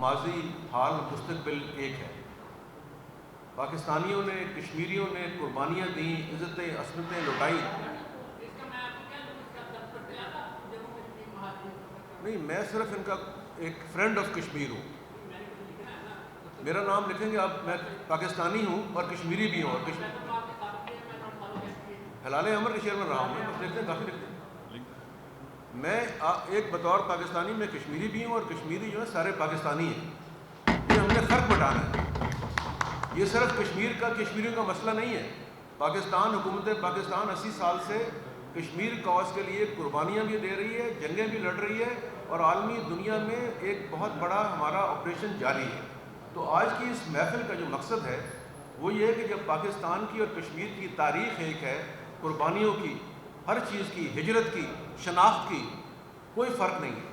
ماضی، حال، مستقبل ایک ہے۔ پاکستانیوں نے، کشمیریوں نے قربانیاں دیں، عزتیں، عصمتیں لٹائی۔ نہیں، میں صرف ان کا ایک فرینڈ آف کشمیر ہوں۔ میرا نام لکھیں گے آپ، میں پاکستانی ہوں اور کشمیری بھی ہوں، اور ہلال امر کے چیئرمین رہا ہوں میں، بس لکھتے ہیں، کافی لکھتے ہیں۔ میں ایک بطور پاکستانی میں کشمیری بھی ہوں، اور کشمیری جو ہے سارے پاکستانی ہیں۔ یہ ہم نے فرق مٹانا ہے۔ یہ صرف کشمیر کا، کشمیریوں کا مسئلہ نہیں ہے۔ پاکستان، حکومت پاکستان 80 سال سے کشمیر کاز کے لیے قربانیاں بھی دے رہی ہے، جنگیں بھی لڑ رہی ہے، اور عالمی دنیا میں ایک بہت بڑا ہمارا آپریشن جاری ہے۔ تو آج کی اس محفل کا جو مقصد ہے وہ یہ ہے کہ جب پاکستان کی اور کشمیر کی تاریخ ایک ہے، قربانیوں کی، ہر چیز کی، ہجرت کی، شناخت کی، کوئی فرق نہیں ہے،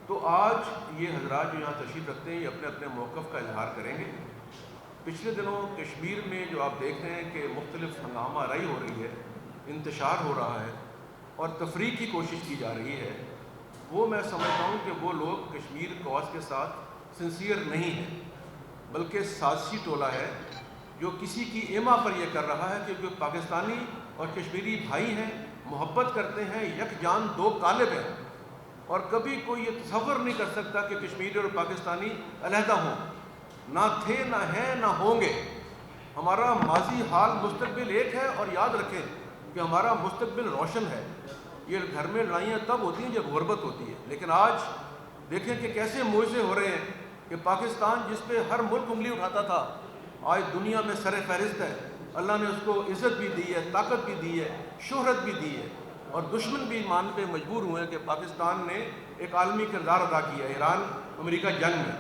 تو آج یہ حضرات جو یہاں تشریف رکھتے ہیں یہ اپنے اپنے موقف کا اظہار کریں گے۔ پچھلے دنوں کشمیر میں جو آپ دیکھ رہے ہیں کہ مختلف ہنگامہ آرائی ہو رہی ہے، انتشار ہو رہا ہے اور تفریق کی کوشش کی جا رہی ہے، وہ میں سمجھتا ہوں کہ وہ لوگ کشمیر کاز کے ساتھ سنسیئر نہیں ہیں، بلکہ سازشی ٹولہ ہے جو کسی کی ایما پر یہ کر رہا ہے کہ جو پاکستانی اور کشمیری بھائی ہیں، محبت کرتے ہیں، یک جان دو قالب ہیں، اور کبھی کوئی یہ تصور نہیں کر سکتا کہ کشمیری اور پاکستانی علیحدہ ہوں، نہ تھے، نہ ہیں، نہ ہوں گے۔ ہمارا ماضی، حال، مستقبل ایک ہے، اور یاد رکھیں کہ ہمارا مستقبل روشن ہے۔ یہ گھر میں لڑائیاں تب ہوتی ہیں جب غربت ہوتی ہے، لیکن آج دیکھیں کہ کیسے معجزے ہو رہے ہیں کہ پاکستان جس پہ ہر ملک انگلی اٹھاتا تھا، آج دنیا میں سر فہرست ہے۔ اللہ نے اس کو عزت بھی دی ہے، طاقت بھی دی ہے، شہرت بھی دی ہے، اور دشمن بھی مان پہ مجبور ہوئے کہ پاکستان نے ایک عالمی کردار ادا کیا ہے ایران امریکہ جنگ میں۔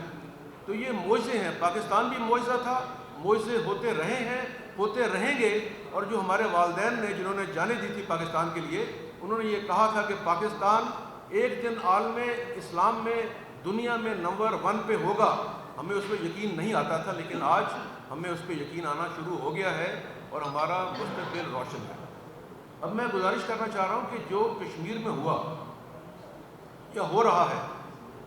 تو یہ معجزے ہیں، پاکستان بھی معجزہ تھا، معجزے ہوتے رہے ہیں، ہوتے رہیں گے، اور جو ہمارے والدین نے، جنہوں نے جانیں دی تھی پاکستان کے لیے، انہوں نے یہ کہا تھا کہ پاکستان ایک دن عالم اسلام میں، دنیا میں نمبر 1 پہ ہوگا۔ ہمیں اس پہ یقین نہیں آتا تھا، لیکن آج ہمیں اس پہ یقین آنا شروع ہو گیا ہے، اور ہمارا مستقبل روشن ہے۔ اب میں گزارش کرنا چاہ رہا ہوں کہ جو کشمیر میں ہوا یا ہو رہا ہے،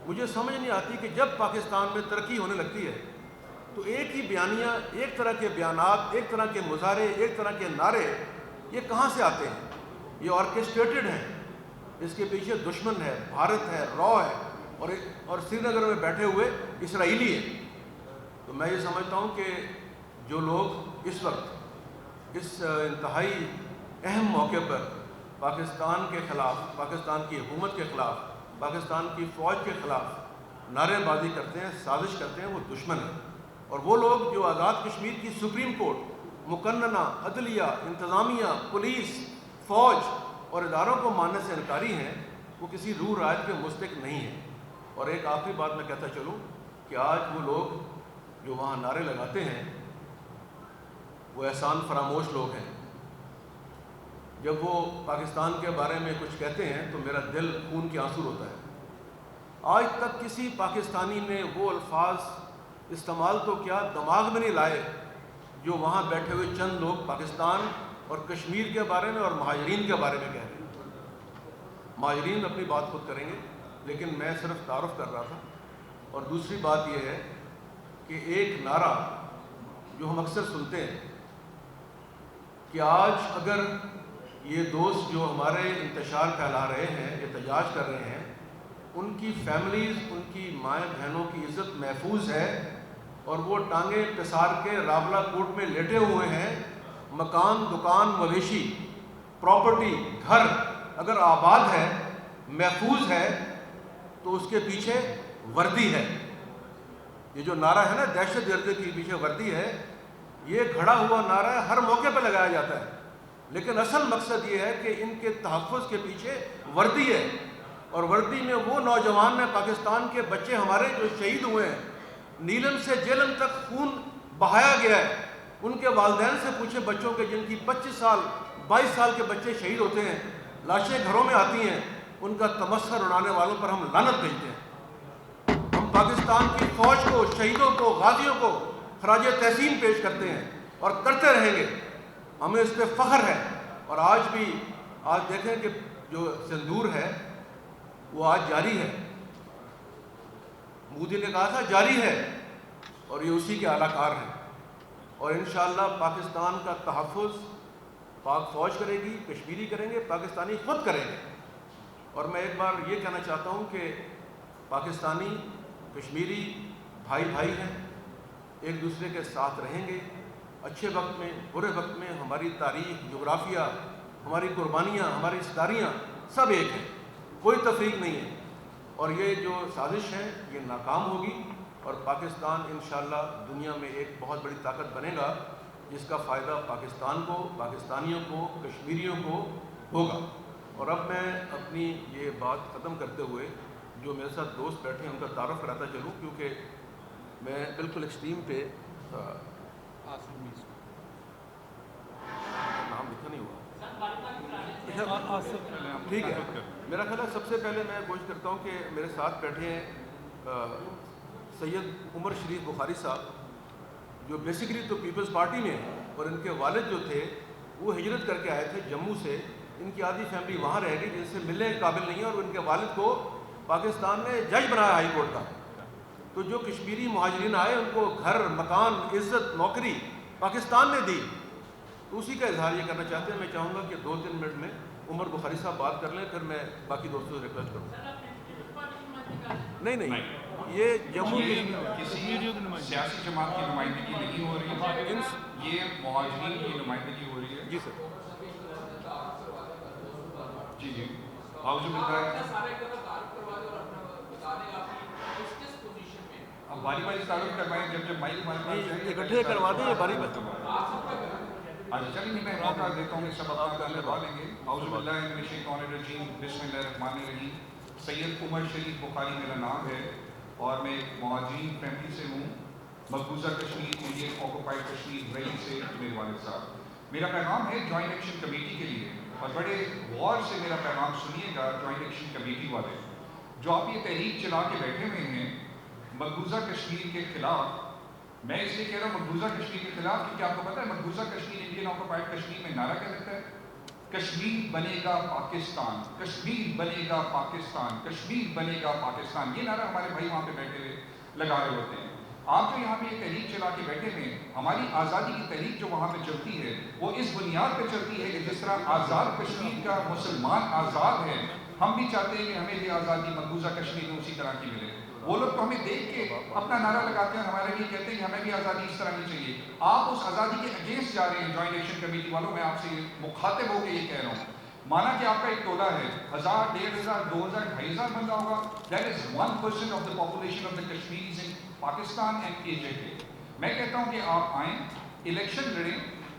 مجھے سمجھ نہیں آتی کہ جب پاکستان میں ترقی ہونے لگتی ہے تو ایک ہی بیانیہ، ایک طرح کے بیانات، ایک طرح کے مظاہرے، ایک طرح کے نعرے، یہ کہاں سے آتے ہیں؟ یہ آرکسٹریٹڈ ہیں، اس کے پیچھے دشمن ہے، بھارت ہے، رو ہے، اور سری نگر میں بیٹھے ہوئے اسرائیلی ہیں۔ تو میں یہ سمجھتا ہوں کہ جو لوگ اس وقت اس انتہائی اہم موقع پر پاکستان کے خلاف، پاکستان کی حکومت کے خلاف، پاکستان کی فوج کے خلاف نعرے بازی کرتے ہیں، سازش کرتے ہیں، وہ دشمن ہیں۔ اور وہ لوگ جو آزاد کشمیر کی سپریم کورٹ، مقننہ، عدلیہ، انتظامیہ، پولیس، فوج اور اداروں کو ماننے سے انکاری ہیں، وہ کسی روح رائت کے مستحق نہیں ہیں۔ اور ایک آخری بات میں کہتا چلوں کہ آج وہ لوگ جو وہاں نعرے لگاتے ہیں وہ احسان فراموش لوگ ہیں۔ جب وہ پاکستان کے بارے میں کچھ کہتے ہیں تو میرا دل خون کے آنسو ہوتا ہے۔ آج تک کسی پاکستانی نے وہ الفاظ استعمال تو کیا، دماغ میں نہیں لائے جو وہاں بیٹھے ہوئے چند لوگ پاکستان اور کشمیر کے بارے میں اور مہاجرین کے بارے میں کہہ رہے ہیں۔ مہاجرین اپنی بات خود کریں گے، لیکن میں صرف تعارف کر رہا تھا۔ اور دوسری بات یہ ہے کہ ایک نعرہ جو ہم اکثر سنتے ہیں کہ آج اگر یہ دوست جو ہمارے انتشار پھیلا رہے ہیں، احتجاج کر رہے ہیں، ان کی فیملیز، ان کی مائیں بہنوں کی عزت محفوظ ہے، اور وہ ٹانگیں پسار کے راولہ کوٹ میں لیٹے ہوئے ہیں، مکان، دکان، مویشی، پراپرٹی، گھر اگر آباد ہے، محفوظ ہے، تو اس کے پیچھے وردی ہے۔ یہ جو نعرہ ہے نا، دہشت گردی کے پیچھے وردی ہے، یہ گھڑا ہوا نعرہ ہے، ہر موقع پہ لگایا جاتا ہے، لیکن اصل مقصد یہ ہے کہ ان کے تحفظ کے پیچھے وردی ہے۔ اور وردی میں وہ نوجوان ہیں، پاکستان کے بچے ہمارے جو شہید ہوئے ہیں، نیلم سے جیلم تک خون بہایا گیا ہے۔ ان کے والدین سے پوچھیں بچوں کے، جن کی 25 سال 22 سال کے بچے شہید ہوتے ہیں، لاشیں گھروں میں آتی ہیں، ان کا تمسخر اڑانے والوں پر ہم لعنت بھیجتے ہیں۔ ہم پاکستان کی فوج کو، شہیدوں کو، غازیوں کو خراج تحسین پیش کرتے ہیں اور کرتے رہیں گے، ہمیں اس پہ فخر ہے۔ اور آج بھی، آج دیکھیں کہ جو سندور ہے وہ آج جاری ہے، مودی نے کہا تھا جاری ہے، اور یہ اسی کے اعلیٰ کار ہیں، اور انشاءاللہ پاکستان کا تحفظ پاک فوج کرے گی، کشمیری کریں گے، پاکستانی خود کریں گے۔ اور میں ایک بار یہ کہنا چاہتا ہوں کہ پاکستانی کشمیری بھائی بھائی ہیں، ایک دوسرے کے ساتھ رہیں گے، اچھے وقت میں برے وقت میں۔ ہماری تاریخ، جغرافیہ، ہماری قربانیاں، ہماری ستاریاں سب ایک ہیں، کوئی تفریق نہیں ہے، اور یہ جو سازش ہے یہ ناکام ہوگی، اور پاکستان انشاءاللہ دنیا میں ایک بہت بڑی طاقت بنے گا، جس کا فائدہ پاکستان کو، پاکستانیوں کو، کشمیریوں کو ہوگا۔ اور اب میں اپنی یہ بات ختم کرتے ہوئے جو میرے ساتھ دوست بیٹھے ہیں ان کا تعارف کراتا چلوں، کیونکہ میں بالکل ایکسٹریم پہ نام لکھا نہیں ہوا، ٹھیک ہے۔ میرا خیال ہے سب سے پہلے میں کوشش کرتا ہوں کہ میرے ساتھ بیٹھے ہیں سید عمر شریف بخاری صاحب، جو بیسیکلی تو پیپلز پارٹی میں ہیں، اور ان کے والد جو تھے وہ ہجرت کر کے آئے تھے جموں سے، ان کی آدھی فیملی وہاں رہ گئی، جن سے ملنے کے قابل نہیں ہے، اور ان کے والد کو پاکستان نے جج بنایا ہائی کورٹ کا۔ تو جو کشمیری مہاجرین آئے ان کو گھر، مکان، عزت، نوکری پاکستان نے دی، تو اسی کا اظہار یہ کرنا چاہتے ہیں۔ میں چاہوں گا کہ 2-3 منٹ میں عمر بخاری صاحب بات کر لیں، پھر میں باقی دوستوں سے ریکویسٹ کروں۔ نہیں، یہ جموں کسی سیاسی جماعت کی نمائندگی نہیں ہو رہی ہے، یہ مہاجرین کی نمائندگی ہو رہی ہے۔ جی سر۔ جی اعوذ باللہ، اب باری باری تعارف کروائیں، جب مائک ہمارے پاس جائے اکٹھے کروا دیں یا باری باری؟ چلیے میں موقع دیتا ہوں کہ سب اپنا کروا لیں گے۔ اعوذ باللہ من الشیطان الرجیم، بسم اللہ الرحمن الرحیم۔ سید عمر شریف بخاری میرا نام ہے، اور میں ایک مہاجرین فیملی سے ہوں، مقبوضہ کشمیر انڈین آکوپائڈ کشمیر رئی سے میرے والد صاحب۔ میرا پیغام ہے جوائنٹ ایکشن کمیٹی کے لیے، اور بڑے غور سے میرا پیغام سنیے گا جوائنٹ ایکشن کمیٹی والے، جو آپ یہ تحریک چلا کے بیٹھے ہوئے ہیں مقبوضہ کشمیر کے خلاف۔ میں اس لیے کہہ رہا ہوں مقبوضہ کشمیر کے خلاف کیونکہ آپ کو پتہ ہے مقبوضہ کشمیر انڈین آکوپائڈ کشمیر میں نعرہ کیا لگتا ہے؟ کشمیر بنے گا پاکستان، کشمیر بنے گا پاکستان، کشمیر بنے گا پاکستان۔ یہ نعرہ ہمارے بھائی وہاں پہ بیٹھے ہوئے لگا رہے ہوتے ہیں۔ آپ جو یہاں پہ یہ تحریک چلا کے بیٹھے ہیں، ہماری آزادی کی تحریک جو وہاں پہ چلتی ہے وہ اس بنیاد پہ چلتی ہے کہ جس طرح آزاد کشمیر کا مسلمان آزاد ہے، ہم بھی چاہتے ہیں کہ ہمیں بھی آزادی مقبوضہ کشمیر میں اسی طرح کی ملے۔ وہ لوگ تو ہمیں دیکھ کے اپنا نعرہ لگاتے ہیں، ہمارے لیے کہتے ہیں کہ ہمیں بھی آزادی اس طرح کی چاہیے۔ آپ اس آزادی کے اگینسٹ جا رہے ہیں جوائنٹ ایکشن کمیٹی والوں۔ میں آپ سے مخاطب ہو کے یہ کہہ رہا ہوں، مانا کہ آپ کا ایک ٹولہ ہے، 1000، 1500، 2000، 2500 بندہ ہوگا، that is 1% of the population of the Kashmiris in Pakistan and AJK۔ میں کہتا ہوں کہ آپ آئیں، الیکشن لڑیں،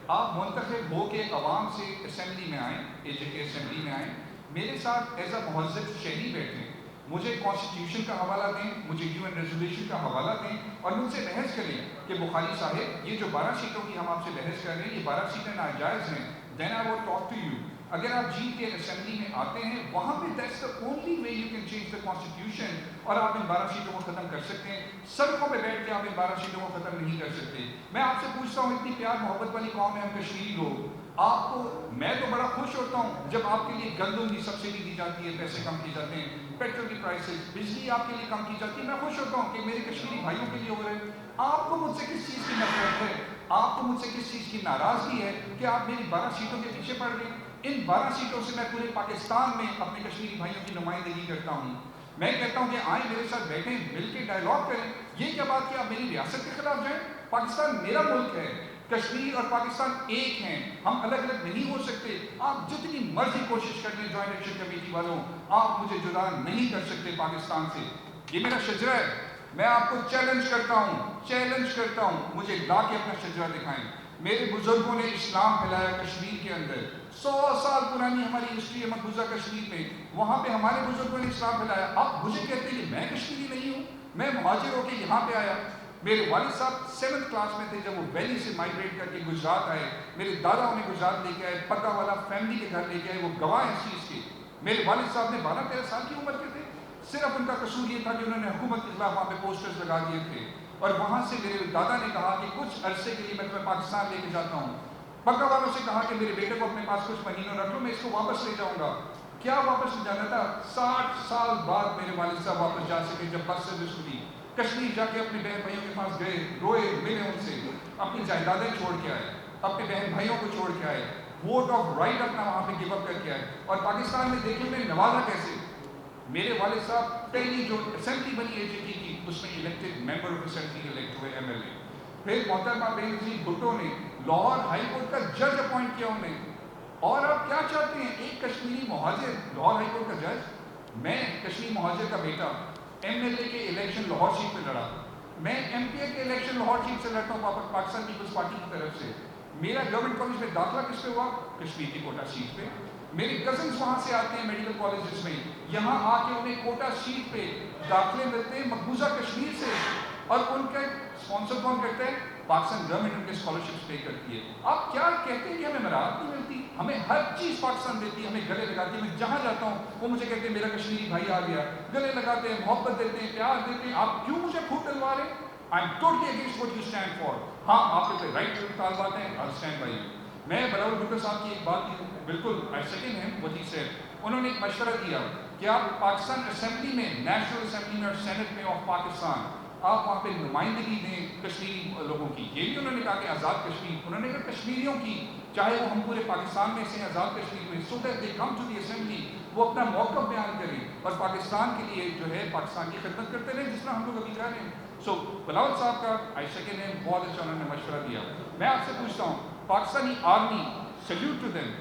آپ منتخب ہو کے عوام سے اسمبلی میں آئیں، AJK اسمبلی میں آئیں، میرے ساتھ ایز اے مہذب شہری بیٹھیں، مجھے کانسٹیٹیوشن کا حوالہ دیں، مجھے UN ریزولوشن کا حوالہ دیں، اور مجھ سے بحث کریں کہ بخاری صاحب یہ جو 12 سیٹوں کی ہم آپ سے بحث کر رہے ہیں، یہ 12 سیٹیں ناجائز ہیں۔ دین آئی ول ٹاک ٹو یو۔ اگر آپ جیت کے اسمبلی میں آتے ہیں، وہاں پہ that's the only way you can change the constitution, اور آپ ان 12 سیٹوں کو ختم کر سکتے ہیں۔ سڑکوں پہ بیٹھ کے آپ ان 12 سیٹوں کو ختم نہیں کر سکتے۔ میں آپ سے پوچھتا ہوں، اتنی پیار محبت والی قوم ہے ہم کشمیری لوگ، آپ کو میں تو بڑا خوش ہوتا ہوں جب آپ کے لیے گندم کی سبسڈی دی جاتی ہے، پیسے کم کیے جاتے ہیں، پیٹرول کی پرائسز، بجلی آپ کے لیے کم کی جاتی ہے، میں خوش ہوتا ہوں کہ میرے کشمیری بھائیوں کے لیے ہو رہے ہیں۔ آپ کو مجھ سے کس چیز کی نفرت ہے؟ آپ کو مجھ سے کس چیز کی ناراضگی ہے کہ آپ میری 12 سیٹوں کے پیچھے پڑ گئے؟ ان 12 سیٹوں سے میں پورے پاکستان میں اپنے کشمیری بھائیوں کی نمائندگی کرتا ہوں۔ میں کہتا ہوں کہ آئیں میرے ساتھ بیٹھیں، مل کے ڈائیلاگ کریں۔ یہ کیا بات کہ آپ میری ریاست کے خلاف جائیں؟ پاکستان میرا ملک ہے، کشمیر اور پاکستان ایک ہیں، ہم الگ الگ نہیں ہو سکتے۔ آپ جتنی مرضی کوشش کر لیں جوائنٹ ایکشن کمیٹی والوں، آپ مجھے جدا نہیں کر سکتے پاکستان سے۔ یہ میرا شجرہ ہے، میں آپ کو چیلنج کرتا ہوں، مجھے لا کے اپنا شجرہ دکھائیں۔ میرے بزرگوں نے اسلام پھیلایا کشمیر کے اندر، 100 سال پرانی ہماری ہسٹری ہے مقبوضہ کشمیر میں، وہاں پہ ہمارے بزرگوں نے اسلام پھیلایا۔ آپ مجھے کہتے ہیں کہ میں کشمیری نہیں ہوں؟ میں مہاجر ہو کے یہاں پہ آیا۔ میرے والد صاحب 7th کلاس میں تھے جب وہ ویلی سے مائگریٹ کر کے گجرات آئے، میرے دادا انہیں گجرات لے کے آئے، پگا والا فیملی کے گھر لے کے آئے، وہ گواہ اس چیز کے۔ میرے والد صاحب نے 12-13 سال کی عمر کے تھے، صرف ان کا قصور یہ تھا کہ انہوں نے حکومت کے خلاف وہاں پہ پوسٹرز لگا دیے تھے، اور وہاں سے میرے دادا نے کہا کہ کچھ عرصے کے لیے میں تمہیں پاکستان لے کے جاتا ہوں۔ پگا والوں سے کہا کہ میرے بیٹے کو اپنے پاس کچھ مہینوں رکھ لو، میں اس کو واپس لے جاؤں گا۔ کیا واپس لے جانا تھا؟ 60 سال بعد میرے والد صاحب واپس جا سکے جب بس سروس ہوئی۔ کشمیر جا کے اپنے بہن بھائیوں کے پاس گئے, روئے, ملے ان سے, اپنی جائیدادیں چھوڑ کے آئے, اپنے بہن بھائیوں کو چھوڑ کے آئے, ووٹ آف رائٹ اپنا وہاں پہ گیو اپ کر کے آئے. اور پاکستان میں دیکھیں انہیں نوازا کیسے. میرے والد صاحب پہلی جو اسمبلی بنی ہے AJK کی, اس میں elected member of assembly elect ہوئے MLA. پھر محترمہ بینظیر بھٹو نے لاہور ہائی کورٹ کا جج اپوائنٹ کیا انہیں. اور آپ کیا چاہتے ہیں, ایک کشمیری مہاجر لاہور ہائی کورٹ کا جج. میں کشمیری مہاجر کا بیٹا MLA کے الیکشن لاہور سیٹ پہ لڑا, میں MPA کے الیکشن لاہور سیٹ سے لڑتا ہوں پاکستان پیپلز پارٹی کی طرف سے. میرا گورنمنٹ کالج میں داخلہ کس پہ ہوا, کشمیر کی کوٹا سیٹ پہ. میرے کزنس وہاں سے آتے ہیں میڈیکل کالجز میں, یہاں آ کے انہیں کوٹا سیٹ پہ داخلے ملتے ہیں مقبوضہ کشمیر سے, اور ان کا اسپانسر کون کرتا ہے, پاکستان گورنمنٹ ان کے اسکالرشپس پے کرتی ہے. آپ کیا کہتے ہیں کہ ہمیں مراعات نہیں ملتی؟ ہمیں ہر چیز پاکستان دیتی ہے, ہمیں گلے لگاتی ہے. میں جہاں جاتا ہوں وہ مجھے کہتے ہیں میرا کشمیری بھائی آ گیا, گلے لگاتے ہیں, محبت دیتے ہیں, پیار دیتے ہیں. آپ کیوں مجھے پھوٹ ڈلوا رہے ہیں؟ I am totally against what you stand for. ہاں آپ کے رائٹ مطالبات ہیں, آئی اسٹینڈ بائی یو. میں بلاول بھٹو صاحب کی ایک بات کی بالکل I second him what he said. انہوں نے ایک مشورہ دیا کہ آپ پاکستان اسمبلی میں, نیشنل اسمبلی میں اور سینٹ میں آف پاکستان, آپ وہاں پہ نمائندگی دیں کشمیری لوگوں کی. یہ بھی انہوں نے کہا کہ آزاد کشمیر, انہوں نے کہا کشمیریوں کی, چاہے وہ ہم پورے پاکستان میں سے آزاد کشمیر میں, so that they come to the assembly, وہ اپنا موقف بیان کریں اور پاکستان کے لیے جو ہے پاکستان کی خدمت کرتے رہیں, جس طرح ہم لوگ ابھی کر رہے ہیں. سو بلاول صاحب کا آئی سیکنڈ ہے, بہت اچھا انہوں نے مشورہ دیا. میں آپ سے پوچھتا ہوں, Pakistani army, salute to them,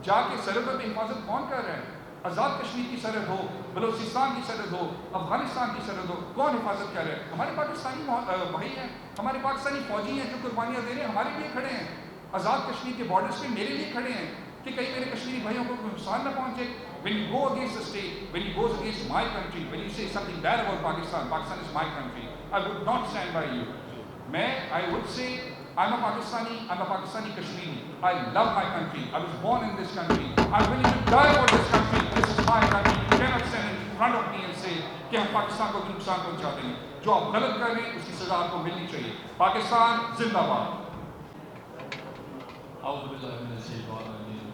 جا کے سرحدوں پہ حفاظت کون کر رہا ہے؟ آزاد کشمیر کی سرحد ہو, بلوچستان کی سرحد ہو, افغانستان کی سرحد ہو, کون حفاظت کر رہا ہے؟ ہمارے پاکستانی بھائی ہیں, ہمارے پاکستانی فوجی ہیں جو قربانیاں دے رہے ہیں, ہمارے لیے کھڑے ہیں. آزاد کشمیر کے بارڈرز پہ میرے لیے کھڑے ہیں کہ کہیں میرے کشمیری بھائیوں کو نقصان نہ پہنچے. When you go against the state, when you go against my country, when you say something bad about Pakistan, Pakistan is my country, I would not stand by you. I would say I'm a Pakistani Kashmiri. I love my country. I was born in this country. I'm willing to die for this country. This is my country. You cannot stand in front of me and say کہ ہم پاکستان کو نقصان پہنچاتے ہیں. جو آپ غلط کر رہے ہیں اس کی سزا آپ کو ملنی چاہیے. پاکستان زندہ باد. اعوذ باللہ من الشیطان الرجیم.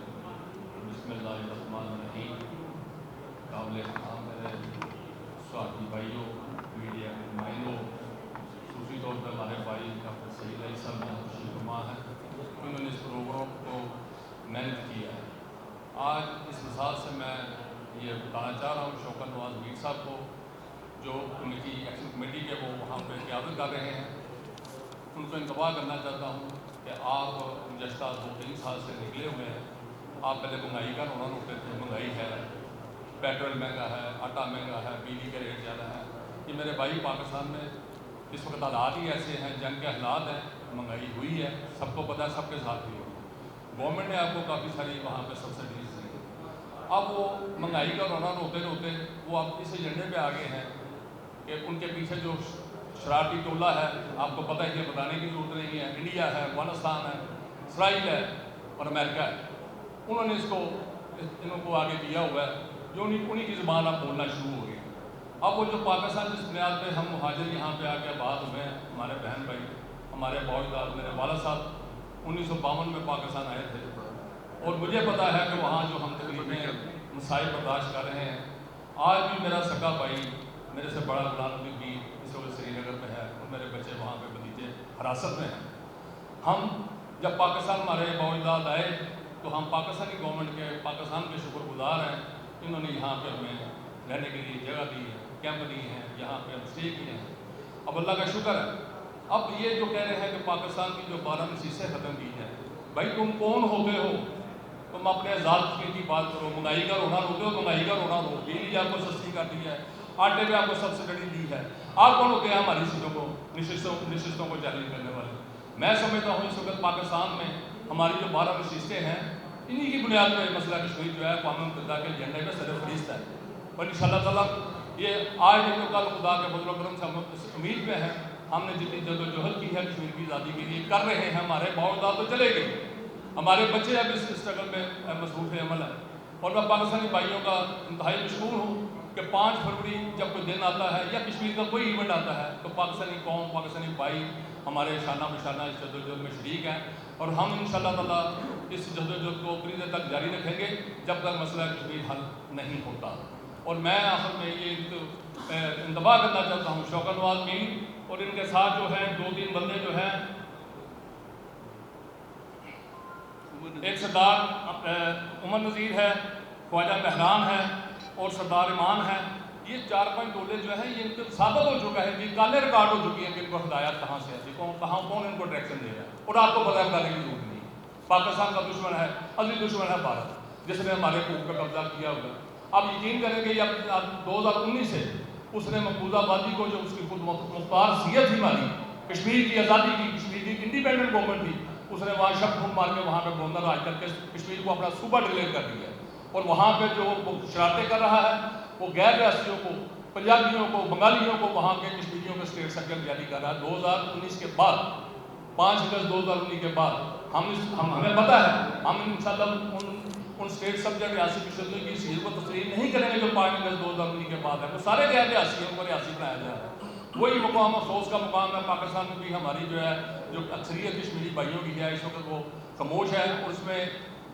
بسم اللہ الرحمن الرحیم. قابل احترام میرے ساتھی بھائیوں, میڈیا کے نمائندوں, خصوصی طور پر ہمارے بھائی ڈاکٹر سعید علی صاحب نے خوشی فرما ہے, انہوں نے اس پروگرام کو محنت کیا ہے. آج اس مثال سے میں یہ بتانا چاہ رہا ہوں شوکت نواز میر صاحب کو, جو کمیٹی ایکشن کمیٹی کے وہ وہاں پہ قیادت کر رہے ہیں, ان کو انتباہ کرنا چاہتا ہوں کہ آپ گزشتہ 2-3 سال سے نکلے ہوئے ہیں. آپ پہلے مہنگائی کا رونا روتے تھے, مہنگائی ہے, پیٹرول مہنگا ہے, آٹا مہنگا ہے, بجلی کے ریٹ زیادہ ہیں. یہ میرے بھائی پاکستان میں اس وقت حالات ہی ایسے ہیں, جنگ کے حالات ہیں, مہنگائی ہوئی ہے, سب کو پتہ ہے, سب کے ساتھ بھی ہوئی ہے. گورنمنٹ نے آپ کو کافی ساری وہاں پہ سبسڈیز دی. اب وہ مہنگائی کا رونا روتے روتے وہ اب اس ایجنڈے پہ آ گئے ہیں کہ ان کے پیچھے جو شرارتی ٹولہ ہے, آپ کو پتہ ہے, بتانے کی ضرورت نہیں ہے, انڈیا ہے, افغانستان ہے, اسرائیل ہے اور امریکہ ہے. انہوں نے انہوں کو آگے کیا ہوا ہے, جو انہی کی زبان اب بولنا شروع ہو گئی. اب وہ جو پاکستان جس بنیاد پہ ہم مہاجر یہاں پہ آ کے آباد ہوئے ہیں, ہمارے بہن بھائی, ہمارے باوجداد, میرے والد صاحب 1952 میں پاکستان آئے تھے, اور مجھے پتہ ہے کہ وہاں جو ہم تقریباً مسائل برداشت کر رہے ہیں. آج بھی میرا سکا بھائی, میرے سے بڑا غلام نبی بھی اس وقت سری نگر میں ہے, اور میرے بچے وہاں پہ بھتیجے حراست میں ہیں. ہم جب پاکستان ہمارے باوجداد آئے تو ہم پاکستانی گورنمنٹ کے, پاکستان کے شکر گزار ہیں. انہوں نے یہاں پہ ہمیں رہنے کے لیے جگہ دی ہے, کیمپ دی ہیں, یہاں پہ ہم اسٹے کیے ہیں. اب اللہ کا شکر ہے. اب یہ جو کہہ رہے ہیں کہ پاکستان کی جو 12 نشستیں ختم کی ہیں, بھائی تم کون ہوتے ہو؟ تم اپنے آزاد کی بات کرو. مہنگائی کا رونا روتے ہو, مہنگائی کا رونا رو. بجلی آپ کو سستی کر دی ہے, آٹے پہ آپ کو سبسڈی دی ہے. آپ کون ہوتے ہیں ہماری چیزوں کو, نشستوں کو چیلنج کرنے والے؟ میں سمجھتا ہوں اس وقت پاکستان میں ہماری جو 12 نشستیں ہیں, انہی کی بنیاد پہ مسئلہ کشمیر جو ہے اقوام متحدہ کے ایجنڈے میں سر فہرست ہے. اور انشاءاللہ تعالیٰ یہ آج نہیں تو کل خدا کے فضل و کرم سے ہم امید پہ ہیں. ہم نے جتنی جدوجہد کی ہے کشمیر کی آزادی کے لیے کر رہے ہیں, ہمارے باوجداد تو چلے گئے. ہمارے بچے اب اس اسٹرگل میں مصروف عمل ہیں. اور میں پاکستانی بھائیوں کا انتہائی مشکور ہوں کہ 5 فروری جب کوئی دن آتا ہے یا کشمیر کا کوئی ایونٹ آتا ہے تو پاکستانی قوم, پاکستانی بھائی ہمارے شانہ بشانہ اس جدوجہد میں شریک ہیں. اور ہم انشاءاللہ تعالیٰ اس جدوجہد کو پوری دیر تک جاری رکھیں گے جب تک مسئلہ کشمیر حل نہیں ہوتا. اور میں آخر میں یہ انتباہ کرنا چاہتا ہوں شوکت نواز میر اور ان کے ساتھ جو ہیں 2-3 بندے جو ہیں، ایک سردار عمر نذیر ہے، خواجہ مہران ہے اور سردار ایمان ہے. یہ 4-5 ٹولے جو ہیں یہ ان کے ثابت ہو چکا ہے، یہ کالے ریکارڈ ہو چکی ہیں کہ ان کو ہدایات کہاں سے آتی، کون ان کو ڈائریکشن دے رہا ہے. اور آپ کو پتہ ہے کرنے کی ضرورت نہیں. پاکستان کا دشمن ہے، اصلی دشمن ہے بھارت، جس نے ہمارے حقوق کا قبضہ کیا ہوگا. آپ یقین کریں گے یہ اب 2019 سے اس نے مقبوضہ آبادی کو، جو اس کی خود مختار سیت تھی ہماری کشمیر کی آزادی کی، کشمیر کی انڈیپینڈنٹ گورنمنٹ تھی، اس نے وہاں شب خون مار کے وہاں پہ گورنر راج کر کے کشمیر کو اپنا صوبہ ڈکلیئر کر دیا. اور وہاں پہ جو شرارتیں کر رہا ہے وہ غیر ریاستیوں کو، پنجابیوں کو، بنگالیوں کو وہاں کے کشمیریوں کے اسٹیٹ سرکل جاری کر رہا ہے. 2019 کے بعد 5 اگست 2019 کے بعد ہمیں پتہ ہے ہم انشاءاللہ ان اسٹیٹ سبجیکٹ ریاسی کشمیری کی صحیح کو تسلیم نہیں کریں گے جو 5 اگست 2019 کے بعد ہے. وہ سارے غیر ریاسی ہیں، ان کو ریاسی بنایا جا رہا ہے. وہی مقام افسوس کا مقام ہے پاکستان میں بھی. ہماری جو ہے جو اکثریت کشمیری بھائیوں کی ہے اس وقت وہ خاموش ہے، اور اس میں